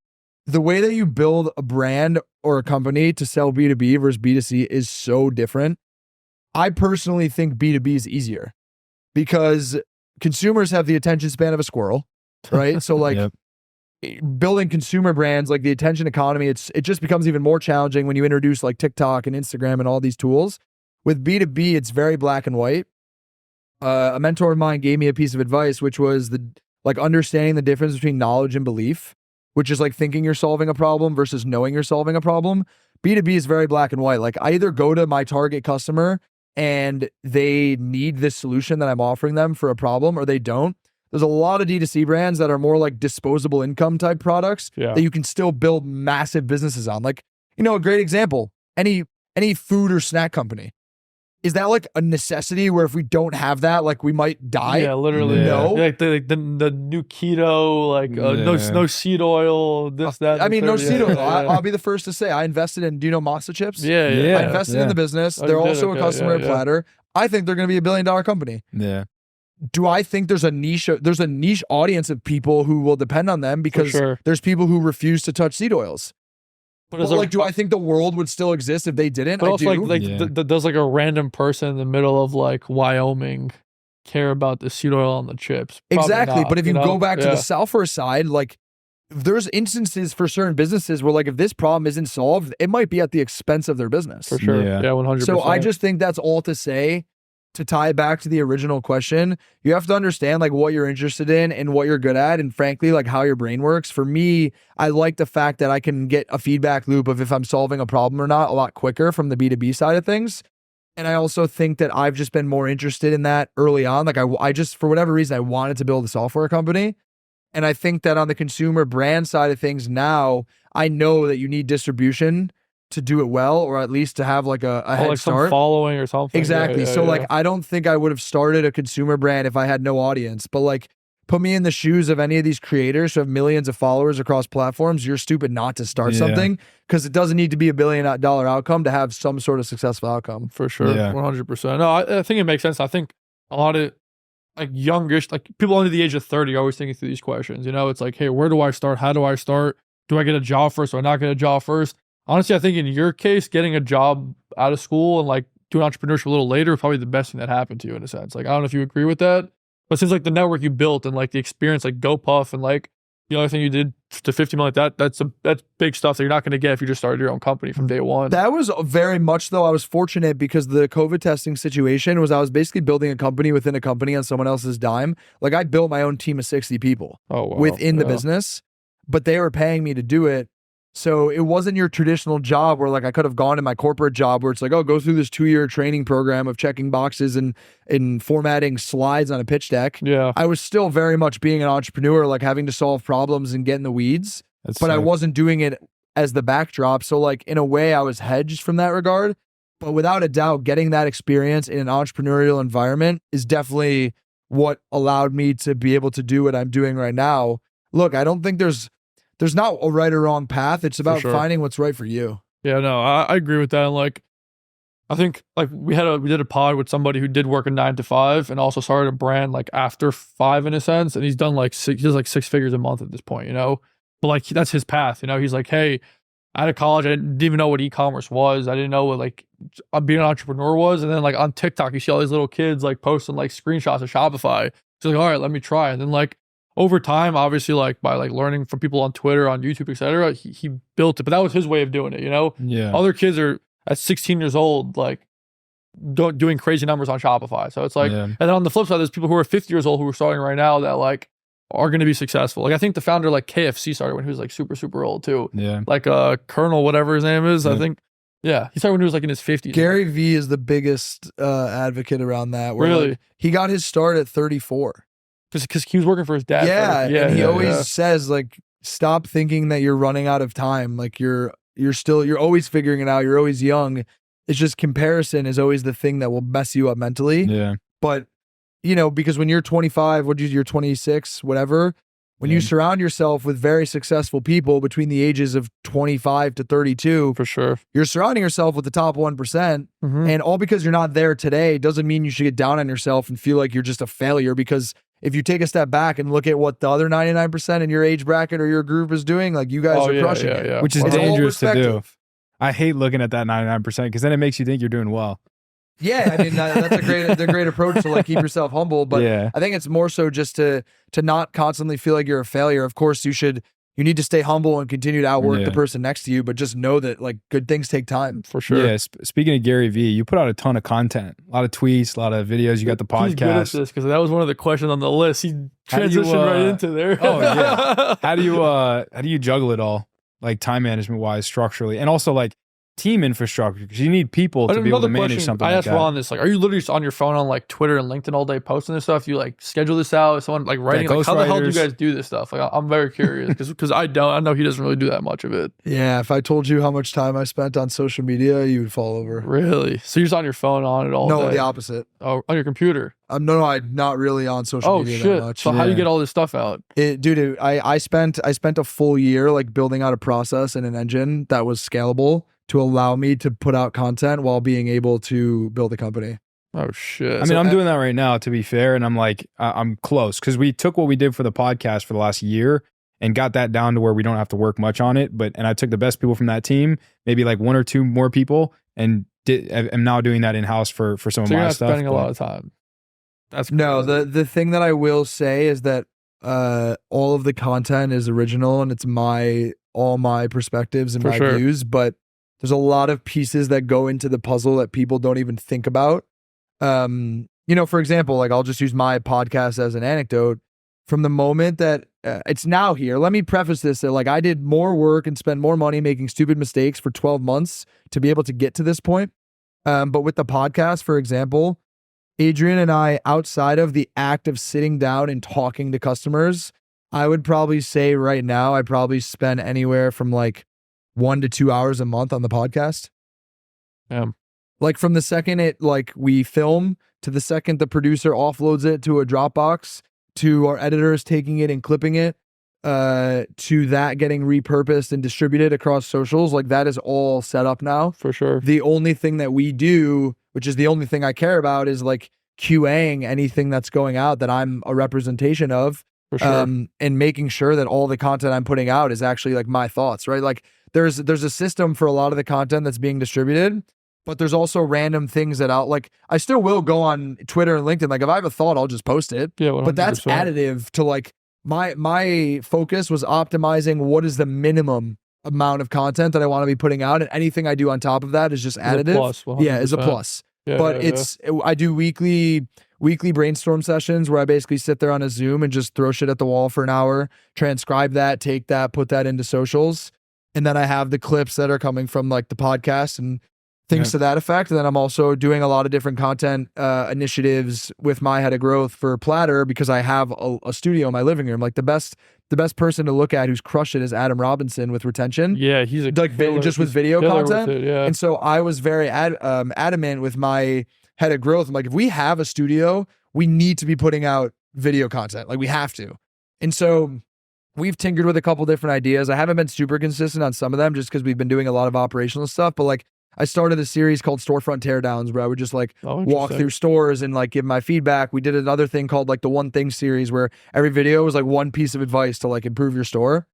The way that you build a brand or a company to sell B2B versus B2C is so different. I personally think B2B is easier because consumers have the attention span of a squirrel, right? So like building consumer brands, like the attention economy, it just becomes even more challenging when you introduce like TikTok and Instagram and all these tools. With B2B, it's very black and white. A mentor of mine gave me a piece of advice, which was understanding the difference between knowledge and belief, which is like thinking you're solving a problem versus knowing you're solving a problem. B2B is very black and white. Like I either go to my target customer and they need this solution that I'm offering them for a problem, or they don't. There's a lot of D2C brands that are more like disposable income type products that you can still build massive businesses on. Like, a great example, any food or snack company. Is that like a necessity where if we don't have that, like we might die? Yeah, literally. No. Yeah. Like the new keto, like no seed oil, this, that. I mean, no seed oil. I'll be the first to say I invested in, do you know Masa Chips? Yeah. I invested in the business. They're also a customer at Platter. I think they're going to be $1 billion company. Yeah. Do I think there's a niche audience of people who will depend on them because there's people who refuse to touch seed oils? But do I think the world would still exist if they didn't? But also does like a random person in the middle of like Wyoming care about the seed oil on the chips? Probably exactly. not, but if you go back to the software side, like there's instances for certain businesses where like if this problem isn't solved, it might be at the expense of their business. For sure. Yeah, 100%. So I just think that's all to say. To tie back to the original question, you have to understand like what you're interested in and what you're good at, and frankly, like how your brain works. For me, I like the fact that I can get a feedback loop of if I'm solving a problem or not a lot quicker from the B2B side of things. And I also think that I've just been more interested in that early on. Like I just, for whatever reason, I wanted to build a software company. And I think that on the consumer brand side of things now, I know that you need distribution to do it well, or at least to have like a head like start. Some following or something. Exactly. Like I don't think I would have started a consumer brand if I had no audience, but like put me in the shoes of any of these creators who have millions of followers across platforms. You're stupid not to start something, because it doesn't need to be $1 billion outcome to have some sort of successful outcome. For sure. 100%. No, I think it makes sense. I think a lot of like youngish, like people under the age of 30 are always thinking through these questions. It's like, hey, where do I start? How do I start? do I get a job first? Do I not get a job first? Honestly, I think in your case, getting a job out of school and like doing entrepreneurship a little later is probably the best thing that happened to you in a sense. Like, I don't know if you agree with that, but since like the network you built and like the experience, like GoPuff and like the other thing you did to 50 million, that's big stuff that you're not going to get if you just started your own company from day one. That was very much, though, I was fortunate because the COVID testing situation was I was basically building a company within a company on someone else's dime. Like, I built my own team of 60 people within the business, but they were paying me to do it. So it wasn't your traditional job where like I could have gone to my corporate job where it's like, oh, go through this 2-year training program of checking boxes and formatting slides on a pitch deck. Yeah. I was still very much being an entrepreneur, like having to solve problems and get in the weeds, but I wasn't doing it as the backdrop. So like in a way I was hedged from that regard, but without a doubt, getting that experience in an entrepreneurial environment is definitely what allowed me to be able to do what I'm doing right now. Look, I don't think there's not a right or wrong path. It's about finding what's right for you. Yeah, no, I agree with that. And like, I think like we did a pod with somebody who did work a 9 to 5 and also started a brand like after 5 in a sense. And he's done like he does like 6 figures a month at this point, you know, but like that's his path. You know, he's like, hey, out of college, I didn't even know what e-commerce was. I didn't know what like being an entrepreneur was. And then like on TikTok, you see all these little kids like posting like screenshots of Shopify. So like, all right, let me try. And then like, over time, obviously, like by like learning from people on Twitter, on YouTube, etc., he built it. But that was his way of doing it, you know? Yeah. Other kids are at 16 years old, like doing crazy numbers on Shopify. So it's like, and then on the flip side, there's people who are 50 years old who are starting right now that like are going to be successful. Like I think the founder like KFC started when he was like super, super old too. Yeah. Like Colonel, whatever his name is, I think. Yeah, he started when he was like in his 50s. Gary Vee is the biggest advocate around that. Where, really? like, he got his start at 34. Because he was working for his dad. Yeah, and he always says like, stop thinking that you're running out of time. Like you're always figuring it out. You're always young. It's just comparison is always the thing that will mess you up mentally. Yeah. But you know, because when you're 25, you're 26, whatever. When you surround yourself with very successful people between the ages of 25 to 32, for sure, you're surrounding yourself with the top 1%. And all because you're not there today doesn't mean you should get down on yourself and feel like you're just a failure. Because if you take a step back and look at what the other 99% in your age bracket or your group is doing, like you guys are crushing it. Which is dangerous to do. I hate looking at that 99% because then it makes you think you're doing well. Yeah, I mean that's a great approach to like keep yourself humble, but I think it's more so just to not constantly feel like you're a failure. Of course, you need to stay humble and continue to outwork the person next to you, but just know that like good things take time. For sure. Yeah. Speaking of Gary Vee, you put out a ton of content, a lot of tweets, a lot of videos. You got the podcast. He's good at this because that was one of the questions on the list. He transitioned right into there. Oh yeah. How do you juggle it all, like time management wise, structurally, and also like team infrastructure, because you need people to be able to manage something like that. I asked Ron this, like, are you literally just on your phone on like Twitter and LinkedIn all day posting this stuff? You like schedule this out? Someone like writing, like, how the hell do you guys do this stuff? Like, I'm very curious because I know he doesn't really do that much of it. Yeah, if I told you how much time I spent on social media, you would fall over. Really? So you're just on your phone on it all day? No, the opposite. Oh, on your computer? No, I'm not really on social media that much. So how do you get all this stuff out? I spent a full year like building out a process and an engine that was scalable to allow me to put out content while being able to build a company. Oh shit. I mean, I'm doing that right now, to be fair. And I'm like, I'm close because we took what we did for the podcast for the last year and got that down to where we don't have to work much on it. And I took the best people from that team, maybe like 1 or 2 more people, and am now doing that in-house for some of my stuff. Spending a lot of time. That's no, the thing that I will say is that all of the content is original and it's all my perspectives and my views, but there's a lot of pieces that go into the puzzle that people don't even think about. You know, for example, like I'll just use my podcast as an anecdote. From the moment that it's now here, let me preface this that like I did more work and spent more money making stupid mistakes for 12 months to be able to get to this point. But with the podcast, for example, Adrian and I, outside of the act of sitting down and talking to customers, I would probably say right now, I probably spend anywhere from like 1 to 2 hours a month on the podcast. Like from the second we film to the second the producer offloads it to a Dropbox, to our editors taking it and clipping it, to that getting repurposed and distributed across socials, like that is all set up now. For sure. The only thing that we do, which is the only thing I care about, is like QAing anything that's going out that I'm a representation of, For sure. and making sure that all the content I'm putting out is actually like my thoughts, right? Like there's a system for a lot of the content that's being distributed, but there's also random things that like I still will go on Twitter and LinkedIn. Like if I have a thought, I'll just post it. Yeah, 100%. But that's additive to like my focus was optimizing what is the minimum amount of content that I want to be putting out, and anything I do on top of that is just additive. Plus, Is a plus. Yeah, But I do weekly brainstorm sessions where I basically sit there on a Zoom and just throw shit at the wall for an hour, transcribe that, take that, put that into socials. And then I have the clips that are coming from like the podcast and things to that effect. And then I'm also doing a lot of different content initiatives with my head of growth for Platter, because I have a studio in my living room. Like the best person to look at who's crushed it is Adam Robinson with retention. Yeah, he's a like killer. just with video content. With it, yeah. And so I was very adamant with my head of growth. I'm like, if we have a studio, we need to be putting out video content. Like we have to. And so we've tinkered with a couple different ideas. I haven't been super consistent on some of them just because we've been doing a lot of operational stuff. But like I started a series called Storefront Teardowns where I would just like walk through stores and like give my feedback. We did another thing called like the One Thing series where every video was like one piece of advice to like improve your store.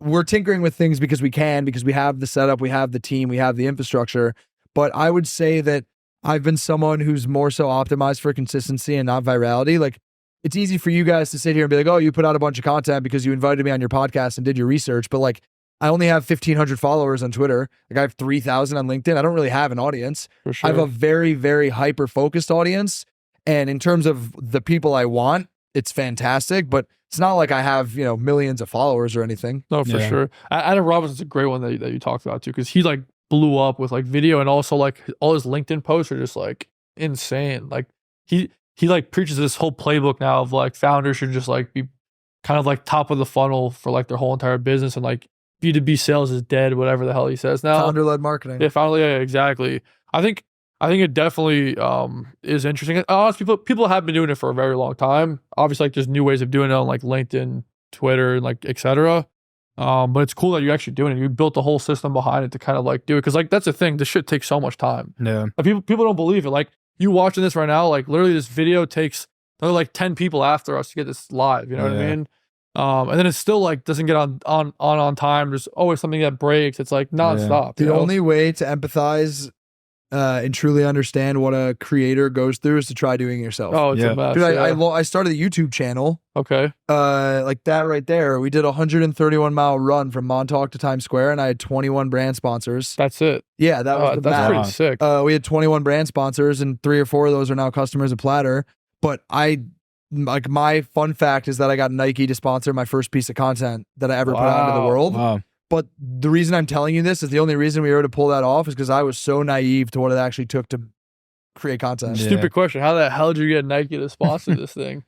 We're tinkering with things because we have the setup, we have the team, we have the infrastructure. But I would say that I've been someone who's more so optimized for consistency and not virality. Like it's easy for you guys to sit here and be like, oh, you put out a bunch of content because you invited me on your podcast and did your research. But like, I only have 1,500 followers on Twitter. Like I have 3,000 on LinkedIn. I don't really have an audience. For sure. I have a very, very hyper-focused audience. And in terms of the people I want, it's fantastic. But it's not like I have, millions of followers or anything. No, for sure. Adam Robinson's a great one that you talked about too, because he like blew up with like video, and also like all his LinkedIn posts are just like insane. Like he like preaches this whole playbook now of like founders should just like be kind of like top of the funnel for like their whole entire business, and like B2B sales is dead, whatever the hell he says now. Founder-led marketing. Yeah, yeah, exactly. I think it definitely is interesting. People have been doing it for a very long time. Obviously, like there's new ways of doing it on like LinkedIn, Twitter, and like etc. But it's cool that you're actually doing it. You built a whole system behind it to kind of like do it, because like that's the thing. This shit takes so much time. Yeah. Like, people don't believe it. Like you watching this right now, like literally this video takes another like 10 people after us to get this live. You know what I mean? And then it still like doesn't get on time. There's always something that breaks. It's like nonstop. The only way to empathize and truly understand what a creator goes through is to try doing it yourself. Oh, it's a mess. Dude, I started a YouTube channel. Okay. Like that right there. We did a 131-mile run from Montauk to Times Square, and I had 21 brand sponsors. That's it. Yeah, that was the that's pretty sick. We had 21 brand sponsors, and 3 or 4 of those are now customers of Platter. But like my fun fact is that I got Nike to sponsor my first piece of content that I ever put out into the world. Wow. But the reason I'm telling you this is the only reason we were able to pull that off is because I was so naive to what it actually took to create content. Yeah. Stupid question. How the hell did you get Nike to sponsor this thing?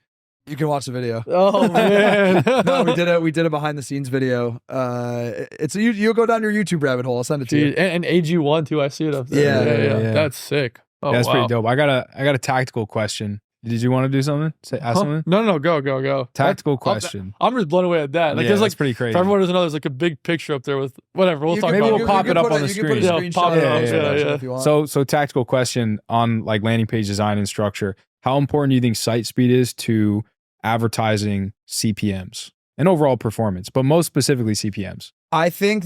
You can watch the video. Oh man. No, we did a behind the scenes video. You'll go down your YouTube rabbit hole. I'll send it to you. And AG1 too. I see it up there. Yeah. That's sick. Oh, that's wow. pretty dope. I got a tactical question. Did you want to do something? Ask something? No, go. Tactical question. I'm just blown away at that. Like, yeah, there's pretty crazy. For everyone doesn't know, there's like a big picture up there with whatever. We'll talk maybe about we'll it. pop it up on the screen. Yeah, pop it up. if you want. So tactical question on like landing page design and structure. How important do you think site speed is to advertising CPMs and overall performance, but most specifically CPMs? I think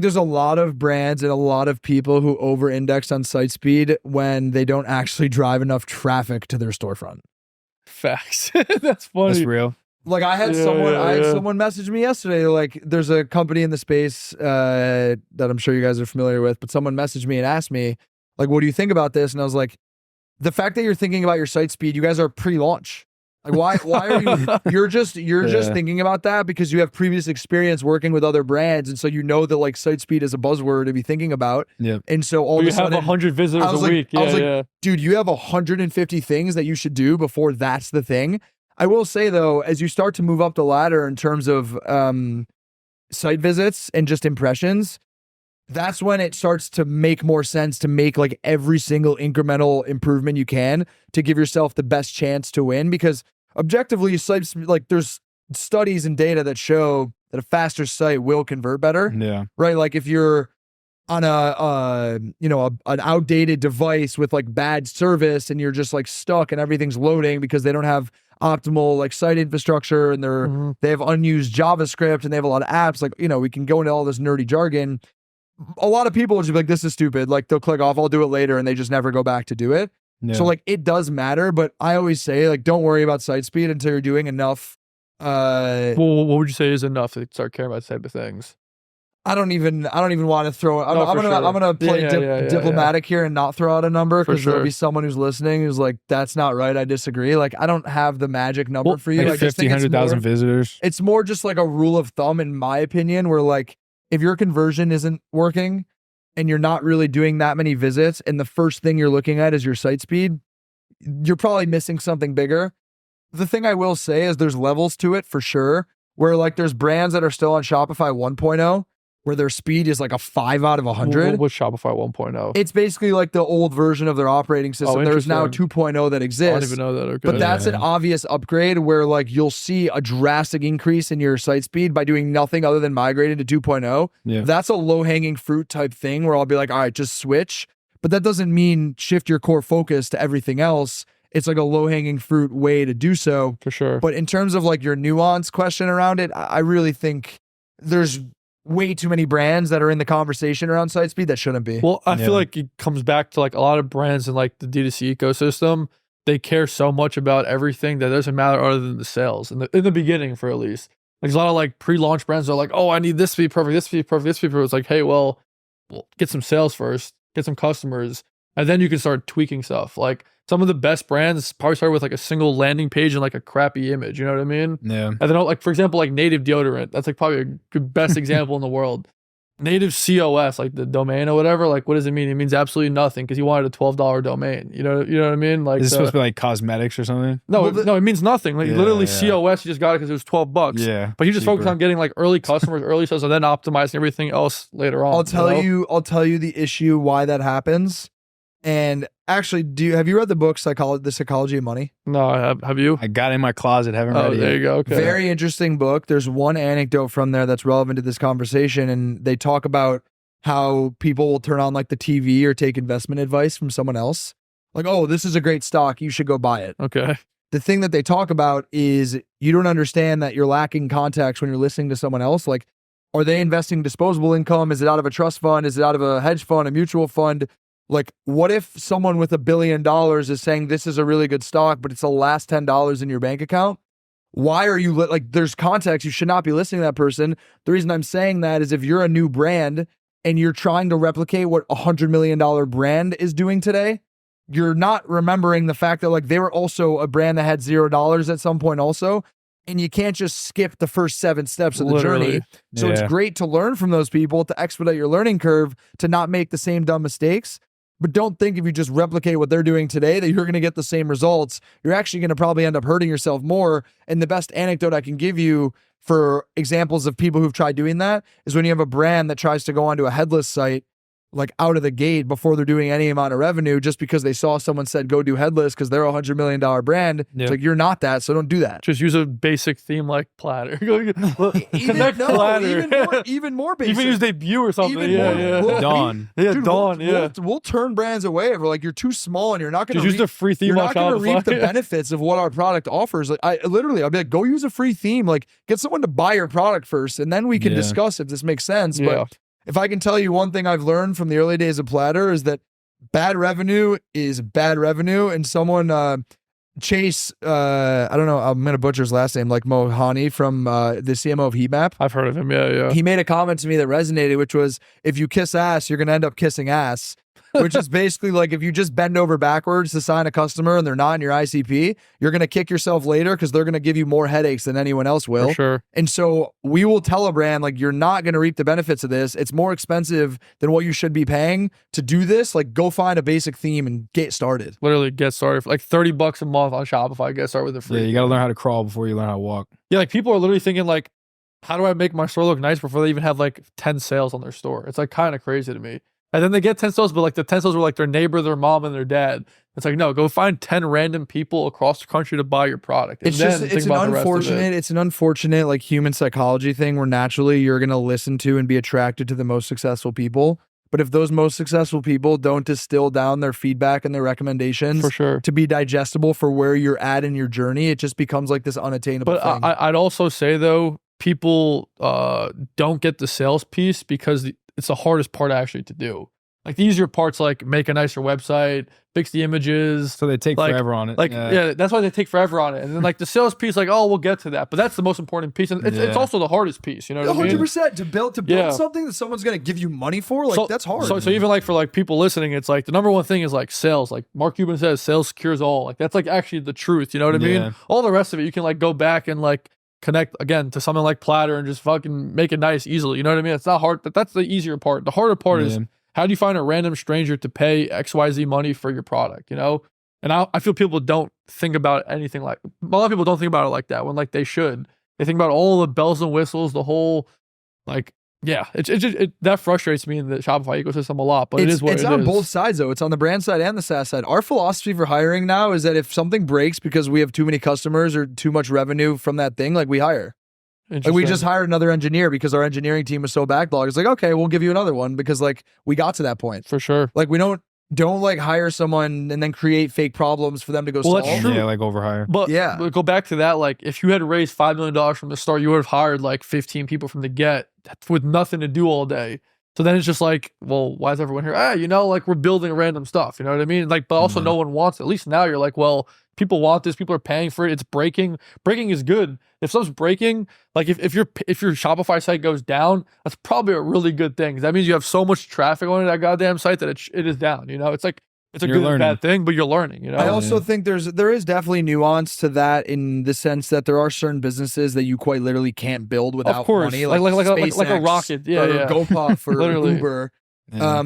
there's a lot of brands and a lot of people who over-index on site speed when they don't actually drive enough traffic to their storefront. Facts. That's funny. That's real. Like I had someone message me yesterday. Like there's a company in the space that I'm sure you guys are familiar with, but someone messaged me and asked me, like, what do you think about this? And I was like, the fact that you're thinking about your site speed, you guys are pre-launch. Like why are you you're just thinking about that because you have previous experience working with other brands, and so you know that like site speed is a buzzword to be thinking about. Yeah. And so all of a sudden you have 100 visitors a week. I was like, dude, you have 150 things that you should do before that's the thing. I will say though, as you start to move up the ladder in terms of site visits and just impressions, that's when it starts to make more sense to make like every single incremental improvement you can to give yourself the best chance to win. Because objectively, sites, like there's studies and data that show that a faster site will convert better. Yeah. Right. Like if you're on an outdated device with like bad service and you're just like stuck and everything's loading because they don't have optimal like site infrastructure and they have unused JavaScript and they have a lot of apps. Like, you know, we can go into all this nerdy jargon. A lot of people will just be like, this is stupid. Like they'll click off, I'll do it later, and they just never go back to do it. Yeah. So like it does matter, but I always say like don't worry about site speed until you're doing enough. Well, what would you say is enough to start caring about this type of things? I don't even want to throw it. No, I'm gonna play diplomatic here and not throw out a number, because there'll be someone who's listening who's like, that's not right, I disagree. Like I don't have the magic number for you. Like 50, 100,000 visitors. It's more just like a rule of thumb in my opinion, where like if your conversion isn't working and you're not really doing that many visits and the first thing you're looking at is your site speed, you're probably missing something bigger. The thing I will say is there's levels to it for sure, where like there's brands that are still on Shopify 1.0 where their speed is like a 5 out of 100. What's Shopify 1.0? It's basically like the old version of their operating system. There's now 2.0 that exists. I don't even know that. Okay. But that's an obvious upgrade where like you'll see a drastic increase in your site speed by doing nothing other than migrating to 2.0. Yeah. That's a low-hanging fruit type thing where I'll be like, all right, just switch. But that doesn't mean shift your core focus to everything else. It's like a low-hanging fruit way to do so. For sure. But in terms of like your nuance question around it, I really think there's way too many brands that are in the conversation around site speed that shouldn't be. Well, I feel like it comes back to like a lot of brands in like the D2C ecosystem. They care so much about everything that doesn't matter other than the sales in the beginning, for at least. Like there's a lot of like pre-launch brands that are like, oh, I need this to be perfect, this to be perfect, this to be perfect. It's like, hey, well, get some sales first, get some customers, and then you can start tweaking stuff. Like some of the best brands probably start with like a single landing page and like a crappy image. You know what I mean? Yeah. And then like, for example, like Native deodorant. That's like probably a good best example in the world. Native COS, like the domain or whatever. Like, what does it mean? It means absolutely nothing because he wanted a $12 domain. You know what I mean? Like, is it supposed to be like cosmetics or something? No, no, it means nothing. Like literally COS, you just got it because it was $12. Yeah. But you just focus on getting like early customers, early sales, and then optimizing everything else later on. I'll tell you the issue why that happens. And actually, have you read the book The Psychology of Money? No, I have. Have you? I got it in my closet. Haven't read it yet. There you go. Okay. Very interesting book. There's one anecdote from there that's relevant to this conversation, and they talk about how people will turn on like the TV or take investment advice from someone else. Like, oh, this is a great stock, you should go buy it. Okay. The thing that they talk about is you don't understand that you're lacking context when you're listening to someone else. Like, are they investing disposable income? Is it out of a trust fund? Is it out of a hedge fund, a mutual fund? Like, what if someone with $1 billion is saying this is a really good stock, but it's the last $10 in your bank account? Why are you like, there's context. You should not be listening to that person. The reason I'm saying that is if you're a new brand and you're trying to replicate what $100 million brand is doing today, you're not remembering the fact that like they were also a brand that had $0 at some point also. And you can't just skip the first 7 steps of the journey. So it's great to learn from those people, to expedite your learning curve, to not make the same dumb mistakes. But don't think if you just replicate what they're doing today that you're going to get the same results. You're actually going to probably end up hurting yourself more. And the best anecdote I can give you for examples of people who've tried doing that is when you have a brand that tries to go onto a headless site like out of the gate before they're doing any amount of revenue just because they saw someone said go do headless because they're a $100 million brand. It's like, you're not that, so don't do that. Just use a basic theme like Platter. Connect Platter. Even more basic. Even use Debut or something. Dawn. We'll turn brands away if we're like, you're too small and you're not going to use the free theme. You're not going to reap the benefits of what our product offers. Like I'll be like, go use a free theme. Like get someone to buy your product first and then we can discuss if this makes sense. But if I can tell you one thing I've learned from the early days of Platter is that bad revenue is bad revenue. And someone, Chase, I don't know, I'm going to butcher his last name, like Mohani from the CMO of Heatmap. I've heard of him, yeah. He made a comment to me that resonated, which was, if you kiss ass, you're going to end up kissing ass. Which is basically like if you just bend over backwards to sign a customer and they're not in your ICP, you're going to kick yourself later because they're going to give you more headaches than anyone else will. For sure. And so we will tell a brand, like, you're not going to reap the benefits of this. It's more expensive than what you should be paying to do this. Like, go find a basic theme and get started. Literally get started for like $30 a month on Shopify. Get started with a free. Yeah, you got to learn how to crawl before you learn how to walk. Yeah, like people are literally thinking like, how do I make my store look nice before they even have like 10 sales on their store? It's like kind of crazy to me. And then they get 10 sales, but like the 10 sales were like their neighbor, their mom, and their dad. It's like, no, go find 10 random people across the country to buy your product. And it's an unfortunate like human psychology thing where naturally you're going to listen to and be attracted to the most successful people. But if those most successful people don't distill down their feedback and their recommendations For sure. to be digestible for where you're at in your journey, it just becomes like this unattainable But thing. I'd also say though, people don't get the sales piece because it's the hardest part actually to do. Like the easier parts, like make a nicer website, fix the images. So they take like, forever on it. Like yeah, that's why they take forever on it. And then like the sales piece, like, oh, we'll get to that. But that's the most important piece, and it's also the hardest piece. You know what I mean? 100% to build something that someone's gonna give you money for, like that's hard. So even like for like people listening, it's like the number one thing is like sales. Like Mark Cuban says, sales cures all. Like that's like actually the truth. You know what I mean? All the rest of it, you can like go back and like connect again to something like Platter and just fucking make it nice easily. You know what I mean? It's not hard. That's the easier part. The harder part is how do you find a random stranger to pay XYZ money for your product, you know? And I feel people don't think about anything like, a lot of people don't think about it like that when like they should. They think about all the bells and whistles, the whole, like, yeah, that frustrates me in the Shopify ecosystem a lot, but it is what it is. It's on both sides though. It's on the brand side and the SaaS side. Our philosophy for hiring now is that if something breaks because we have too many customers or too much revenue from that thing, like we hire. Like we just hired another engineer because our engineering team was so backlogged. It's like, okay, we'll give you another one because like we got to that point. For sure. Like we don't like hire someone and then create fake problems for them to go solve. That's true. Yeah, like overhire. But but go back to that, like if you had raised $5 million from the start, you would have hired like 15 people from the get with nothing to do all day. So then it's just like, well, why is everyone here? You know, like we're building random stuff. You know what I mean? Like, but also no one wants it. At least now you're like, well, people want this. People are paying for it. It's breaking. Breaking is good. If something's breaking, like if your Shopify site goes down, that's probably a really good thing. 'Cause that means you have so much traffic on that goddamn site that it is down. You know, it's like it's a good and bad thing, but you're learning. You know. I also think there is definitely nuance to that in the sense that there are certain businesses that you quite literally can't build without of course. money, like a rocket, or GoPuff or Uber. Yeah.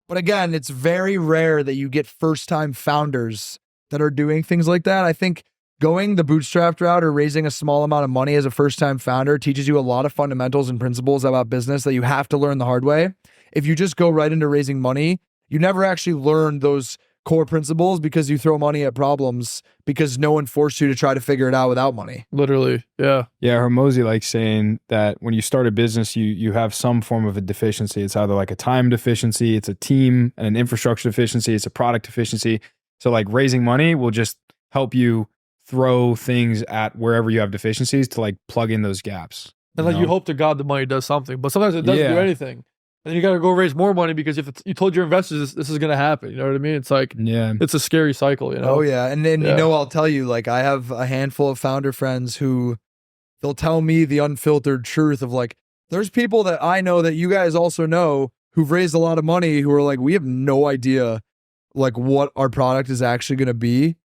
But again, it's very rare that you get first-time founders that are doing things like that. I think going the bootstrapped route or raising a small amount of money as a first-time founder teaches you a lot of fundamentals and principles about business that you have to learn the hard way. If you just go right into raising money, you never actually learn those core principles because you throw money at problems because no one forced you to try to figure it out without money. Literally, yeah. Yeah, Hormozy likes saying that when you start a business, you have some form of a deficiency. It's either like a time deficiency, it's a team and an infrastructure deficiency, it's a product deficiency. So like raising money will just help you throw things at wherever you have deficiencies to like plug in those gaps. And like you hope to God the money does something, but sometimes it doesn't do anything. And then you got to go raise more money because if you told your investors this is going to happen, you know what I mean? It's like, it's a scary cycle, you know? Oh yeah. And then, you know, I'll tell you, like I have a handful of founder friends who they'll tell me the unfiltered truth of like, there's people that I know that you guys also know who've raised a lot of money who are like, we have no idea like what our product is actually going to be.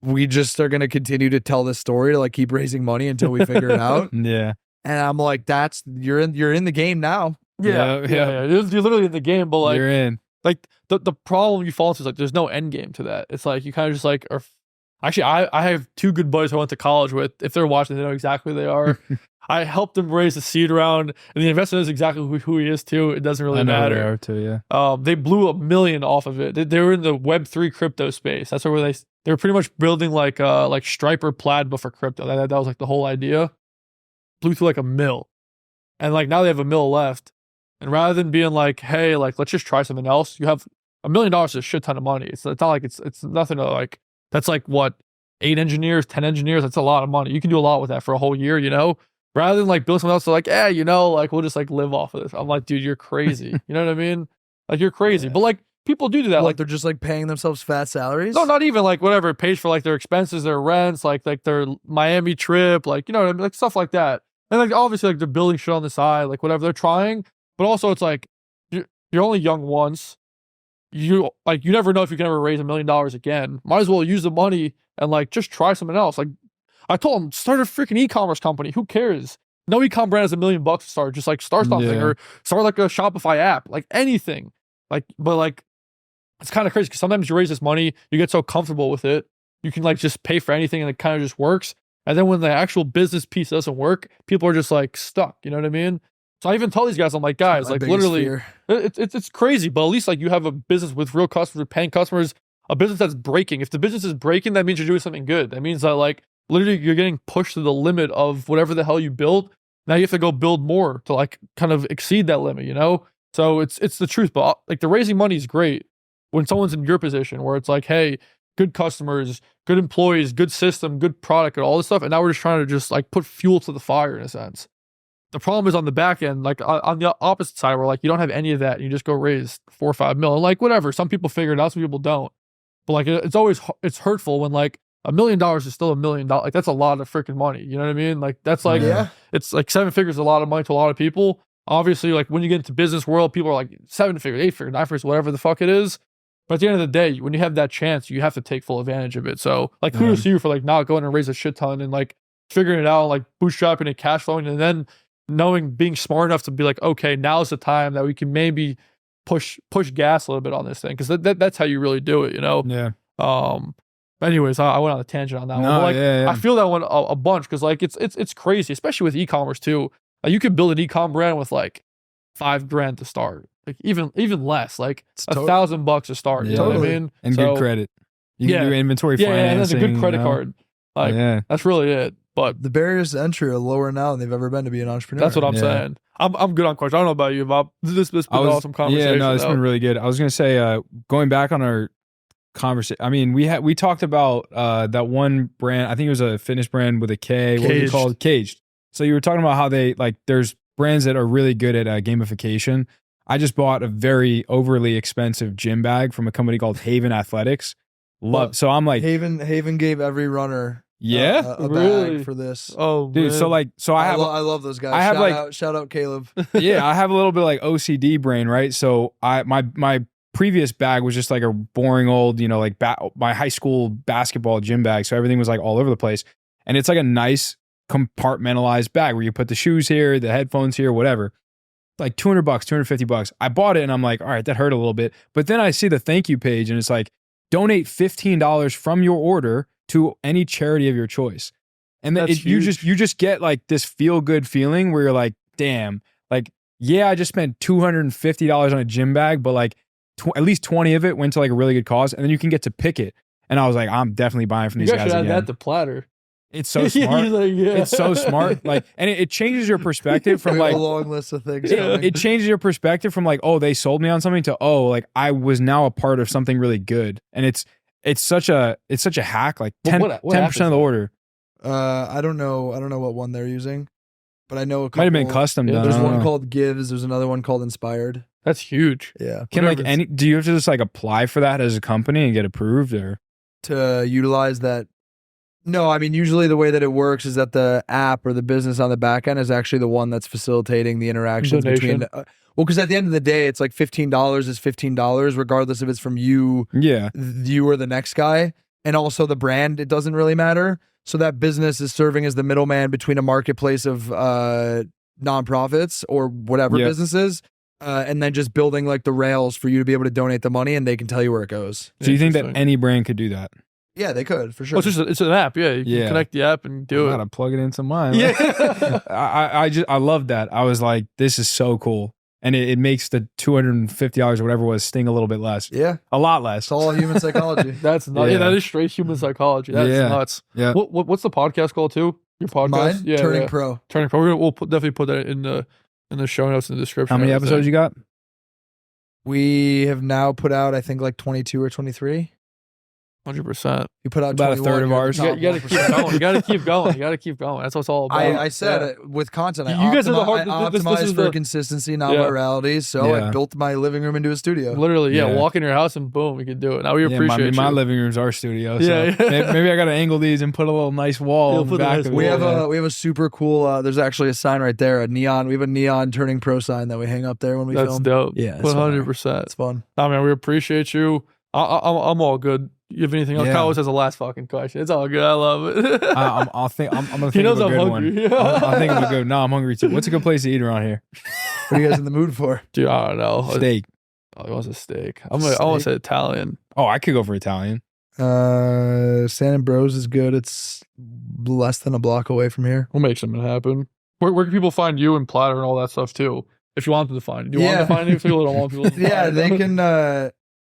We just are going to continue to tell this story to like keep raising money until we figure it out. Yeah. And I'm like, you're in the game now. Yeah. You're literally in the game, but like, you're in. Like the problem you fall into is like there's no end game to that. It's like you kind of just like are. Actually, I have two good buddies I went to college with. If they're watching, they know exactly who they are. I helped them raise the seed round, and the investor knows exactly who he is too. It doesn't really matter. They are too, yeah. They blew $1 million off of it. They were in the Web3 crypto space. That's where they were pretty much building like Stripe or Plaid, but for crypto. That was like the whole idea. Blew through like $1 million, and like now they have $1 million left. And rather than being like, hey, like let's just try something else, you have $1 million is a shit ton of money. It's not like it's nothing to like. That's like what 8 engineers, 10 engineers. That's a lot of money. You can do a lot with that for a whole year, you know. Rather than like build something else, they're like, you know, like we'll just like live off of this. I'm like, dude, you're crazy. You know what I mean? Like you're crazy. But like people do that. Like they're just like paying themselves fat salaries. No, not even like whatever. It pays for like their expenses, their rents, like their Miami trip, like you know what I mean, like stuff like that. And like obviously like they're building shit on the side, like whatever they're trying. But also it's like you're only young once. You never know if you can ever raise $1 million again. Might as well use the money and like just try something else. Like I told him, start a freaking e-commerce company. Who cares? No e-com brand has $1 million to start. Just like start something or start like a Shopify app, like anything. Like, but like it's kind of crazy because sometimes you raise this money, you get so comfortable with it, you can like just pay for anything and it kind of just works. And then when the actual business piece doesn't work, people are just like stuck. You know what I mean? So I even tell these guys, I'm like, guys, like literally, it's crazy, but at least like you have a business with real customers, paying customers, a business that's breaking. If the business is breaking, that means you're doing something good. That means that like literally you're getting pushed to the limit of whatever the hell you build. Now you have to go build more to like kind of exceed that limit, you know? So it's the truth. But like the raising money is great when someone's in your position where it's like, hey, good customers, good employees, good system, good product, and all this stuff. And now we're just trying to just like put fuel to the fire in a sense. The problem is on the back end, like on the opposite side, where like you don't have any of that, and you just go raise 4 or 5 mil, and like whatever. Some people figure it out, some people don't. But like it's hurtful when like $1 million is still $1 million. Like that's a lot of freaking money. You know what I mean? Like that's like it's like 7 figures is a lot of money to a lot of people. Obviously, like when you get into business world, people are like 7 figures, 8 figures, 9 figures, whatever the fuck it is. But at the end of the day, when you have that chance, you have to take full advantage of it. So like kudos to you for like not going and raise a shit ton and like figuring it out, like bootstrapping and cash flowing, and then being smart enough to be like, okay, now's the time that we can maybe push gas a little bit on this thing, because that's how you really do it, you know. Anyways, I went on a tangent on that one. But like I feel that one a bunch, because like it's crazy, especially with e-commerce too. Like you could build an e-com brand with like $5,000 to start, like even less, like $1,000 to start. You know what I mean? And good credit. You can do inventory financing. And that's a good credit card. Like that's really it. But the barriers to entry are lower now than they've ever been to be an entrepreneur. That's what I'm saying. I'm good on questions. I don't know about you, Bob. This been an awesome conversation. Yeah, no, it's been really good. I was gonna say, going back on our conversation. I mean, we talked about that one brand. I think it was a fitness brand with a K. What was it called? Caged. So you were talking about how they like. There's brands that are really good at gamification. I just bought a very overly expensive gym bag from a company called Haven Athletics. So I'm like, Haven gave every runner a really? bag for this. Oh, dude. Man. So like, I love those guys. Shout out Caleb. Yeah, I have a little bit like OCD brain, right? So my previous bag was just like a boring old, you know, like my high school basketball gym bag. So everything was like all over the place, and it's like a nice compartmentalized bag where you put the shoes here, the headphones here, whatever. Like $200, $250. I bought it and I'm like, all right, that hurt a little bit. But then I see the thank you page and it's like, donate $15 from your order to any charity of your choice. And then you just get like this feel good feeling where you're like, damn, like, yeah, I just spent $250 on a gym bag, but like at least 20 of it went to like a really good cause. And then you can get to pick it. And I was like, I'm definitely buying from these guys. You should add that to Platter. It's so smart. Like, It's so smart. Like, and it changes your perspective from like a long list of things. It changes your perspective from like, oh, they sold me on something to, oh, like I was now a part of something really good. And it's such a hack. Like 10% of the order. I don't know what one they're using, but I know a couple. Might have been custom done. There's one called Gives. There's another one called Inspired. That's huge. Yeah. Do you have to just like apply for that as a company and get approved, or to utilize that? No, I mean, usually the way that it works is that the app or the business on the back end is actually the one that's facilitating the interactions between. Well, because at the end of the day, it's like $15 is $15, regardless if it's from you, you or the next guy, and also the brand. It doesn't really matter. So that business is serving as the middleman between a marketplace of nonprofits or whatever businesses, and then just building like the rails for you to be able to donate the money, and they can tell you where it goes. So you think that any brand could do that? Yeah, they could for sure. Well, it's an app. Yeah, you can connect the app and do it. Gotta plug it into mine. Yeah, I love that. I was like, this is so cool, and it makes the $250 or whatever it was sting a little bit less. Yeah, a lot less. It's all human psychology. That's nuts. Yeah, that is straight human psychology. That's nuts. Yeah. What's the podcast called too? Your podcast? Mine? Yeah, Turning Pro. Turning Pro. We'll definitely put that in the show notes in the description. How many episodes you got? We have now put out, I think, like 22 or 23. 100%. You put out about a third of ours. You got to keep going. You got to keep going. You got to keep going. That's what it's all about. I said with content, you guys are the hard. I optimized for consistency, not virality. So I built my living room into a studio. Literally, walk in your house and boom, we can do it. Now we appreciate you. My living room's our studio. So maybe I got to angle these and put a little nice wall in the back. We have a super cool. There's actually a sign right there, a neon. We have a neon Turning Pro sign that we hang up there when we film. That's dope. Yeah, 100%. It's fun. I mean, we appreciate you. I'm all good. You have anything else? Kyle always has a last fucking question. It's all good. I love it. I'm gonna think of a good one. I'll think of a good. No, I'm hungry too. What's a good place to eat around here? What are you guys in the mood for? Dude, I don't know. Steak. Oh, he wants a steak. I want to say Italian. Oh, I could go for Italian. San Ambrose is good. It's less than a block away from here. We'll make something happen. Where can people find you and Platter and all that stuff too? If you want them to find you. Do you want them to find you? If people don't want people to find they can.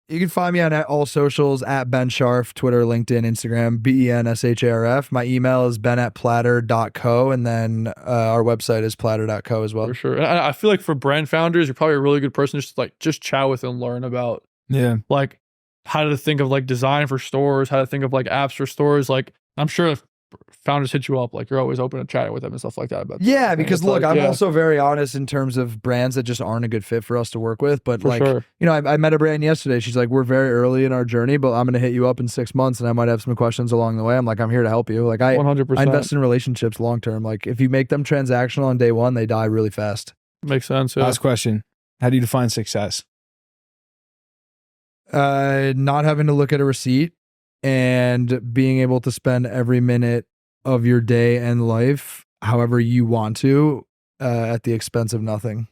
You can find me on all socials at Ben Sharf, Twitter, LinkedIn, Instagram, BenSharf. My email is ben@platter.co, and then our website is platter.co as well. For sure. And I feel like for brand founders, you're probably a really good person just chat with and learn about like how to think of like design for stores, how to think of like apps for stores. Like I'm sure if founders hit you up, like you're always open to chatting with them and stuff like that. But yeah, because look, like, I'm also very honest in terms of brands that just aren't a good fit for us to work with. But for like, sure. you know, I met a brand yesterday. She's like, we're very early in our journey, but I'm going to hit you up in 6 months and I might have some questions along the way. I'm like, I'm here to help you. Like I 100%. I invest in relationships long term. Like if you make them transactional on day one, they die really fast. Makes sense. Yeah. Last question. How do you define success? Not having to look at a receipt and being able to spend every minute of your day and life however you want to, at the expense of nothing.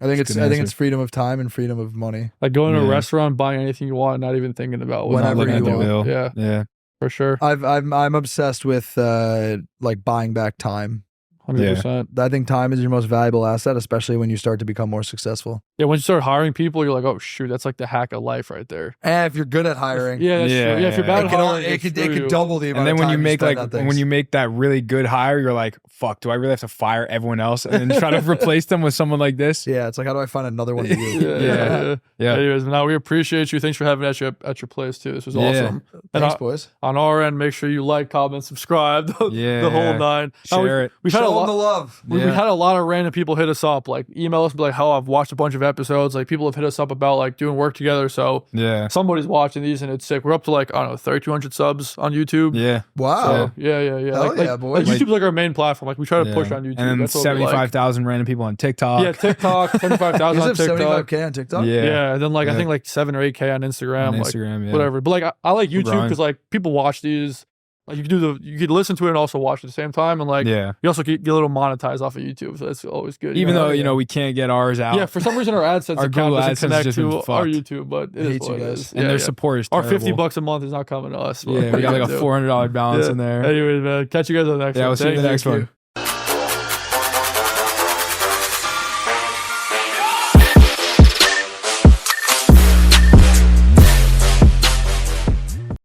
I think it's freedom of time and freedom of money. Like going to a restaurant, buying anything you want, not even thinking about whenever you want. Yeah, for sure. I'm obsessed with like buying back time. 100%. I think time is your most valuable asset, especially when you start to become more successful. Yeah, when you start hiring people, you're like, oh shoot, that's like the hack of life right there. And if you're good at hiring, yeah, that's true. Yeah, if you're bad at hiring, it could double the amount. And then of when time you make spend like on things. when you make that really good hire, you're like, fuck, do I really have to fire everyone else and then try to replace them with someone like this? Yeah, it's like, how do I find another one of you? Yeah. Anyways, now we appreciate you. Thanks for having us at your place too. This was awesome. Thanks, boys. On our end, make sure you like, comment, subscribe. The whole nine. Share it. We've had a lot of love. We had a lot of random people hit us up, like email us, and be like, "Oh, I've watched a bunch of episodes." Like people have hit us up about like doing work together. So somebody's watching these, and it's sick. We're up to like I don't know, 3,200 subs on YouTube. Yeah. Wow. So, yeah. Hell boys. YouTube's like our main platform. Like we try to push on YouTube. And then 75,000 random people on TikTok. Yeah, TikTok, 75,000 on TikTok. 75K on TikTok. Yeah, and then like I think like 7 or 8K on Instagram. Instagram, whatever. But like I like YouTube because like people watch these. Like you could listen to it and also watch at the same time, and like you also get a little monetized off of YouTube, so that's always good. Even though we can't get ours out. Yeah, for some reason our AdSense account doesn't connect to our YouTube, but it is what it is. And their support is terrible. Our $50 a month is not coming to us. Yeah, we got like a $400 balance in there. Anyways, man, catch you guys on the next one. Yeah, we'll see you in the next one.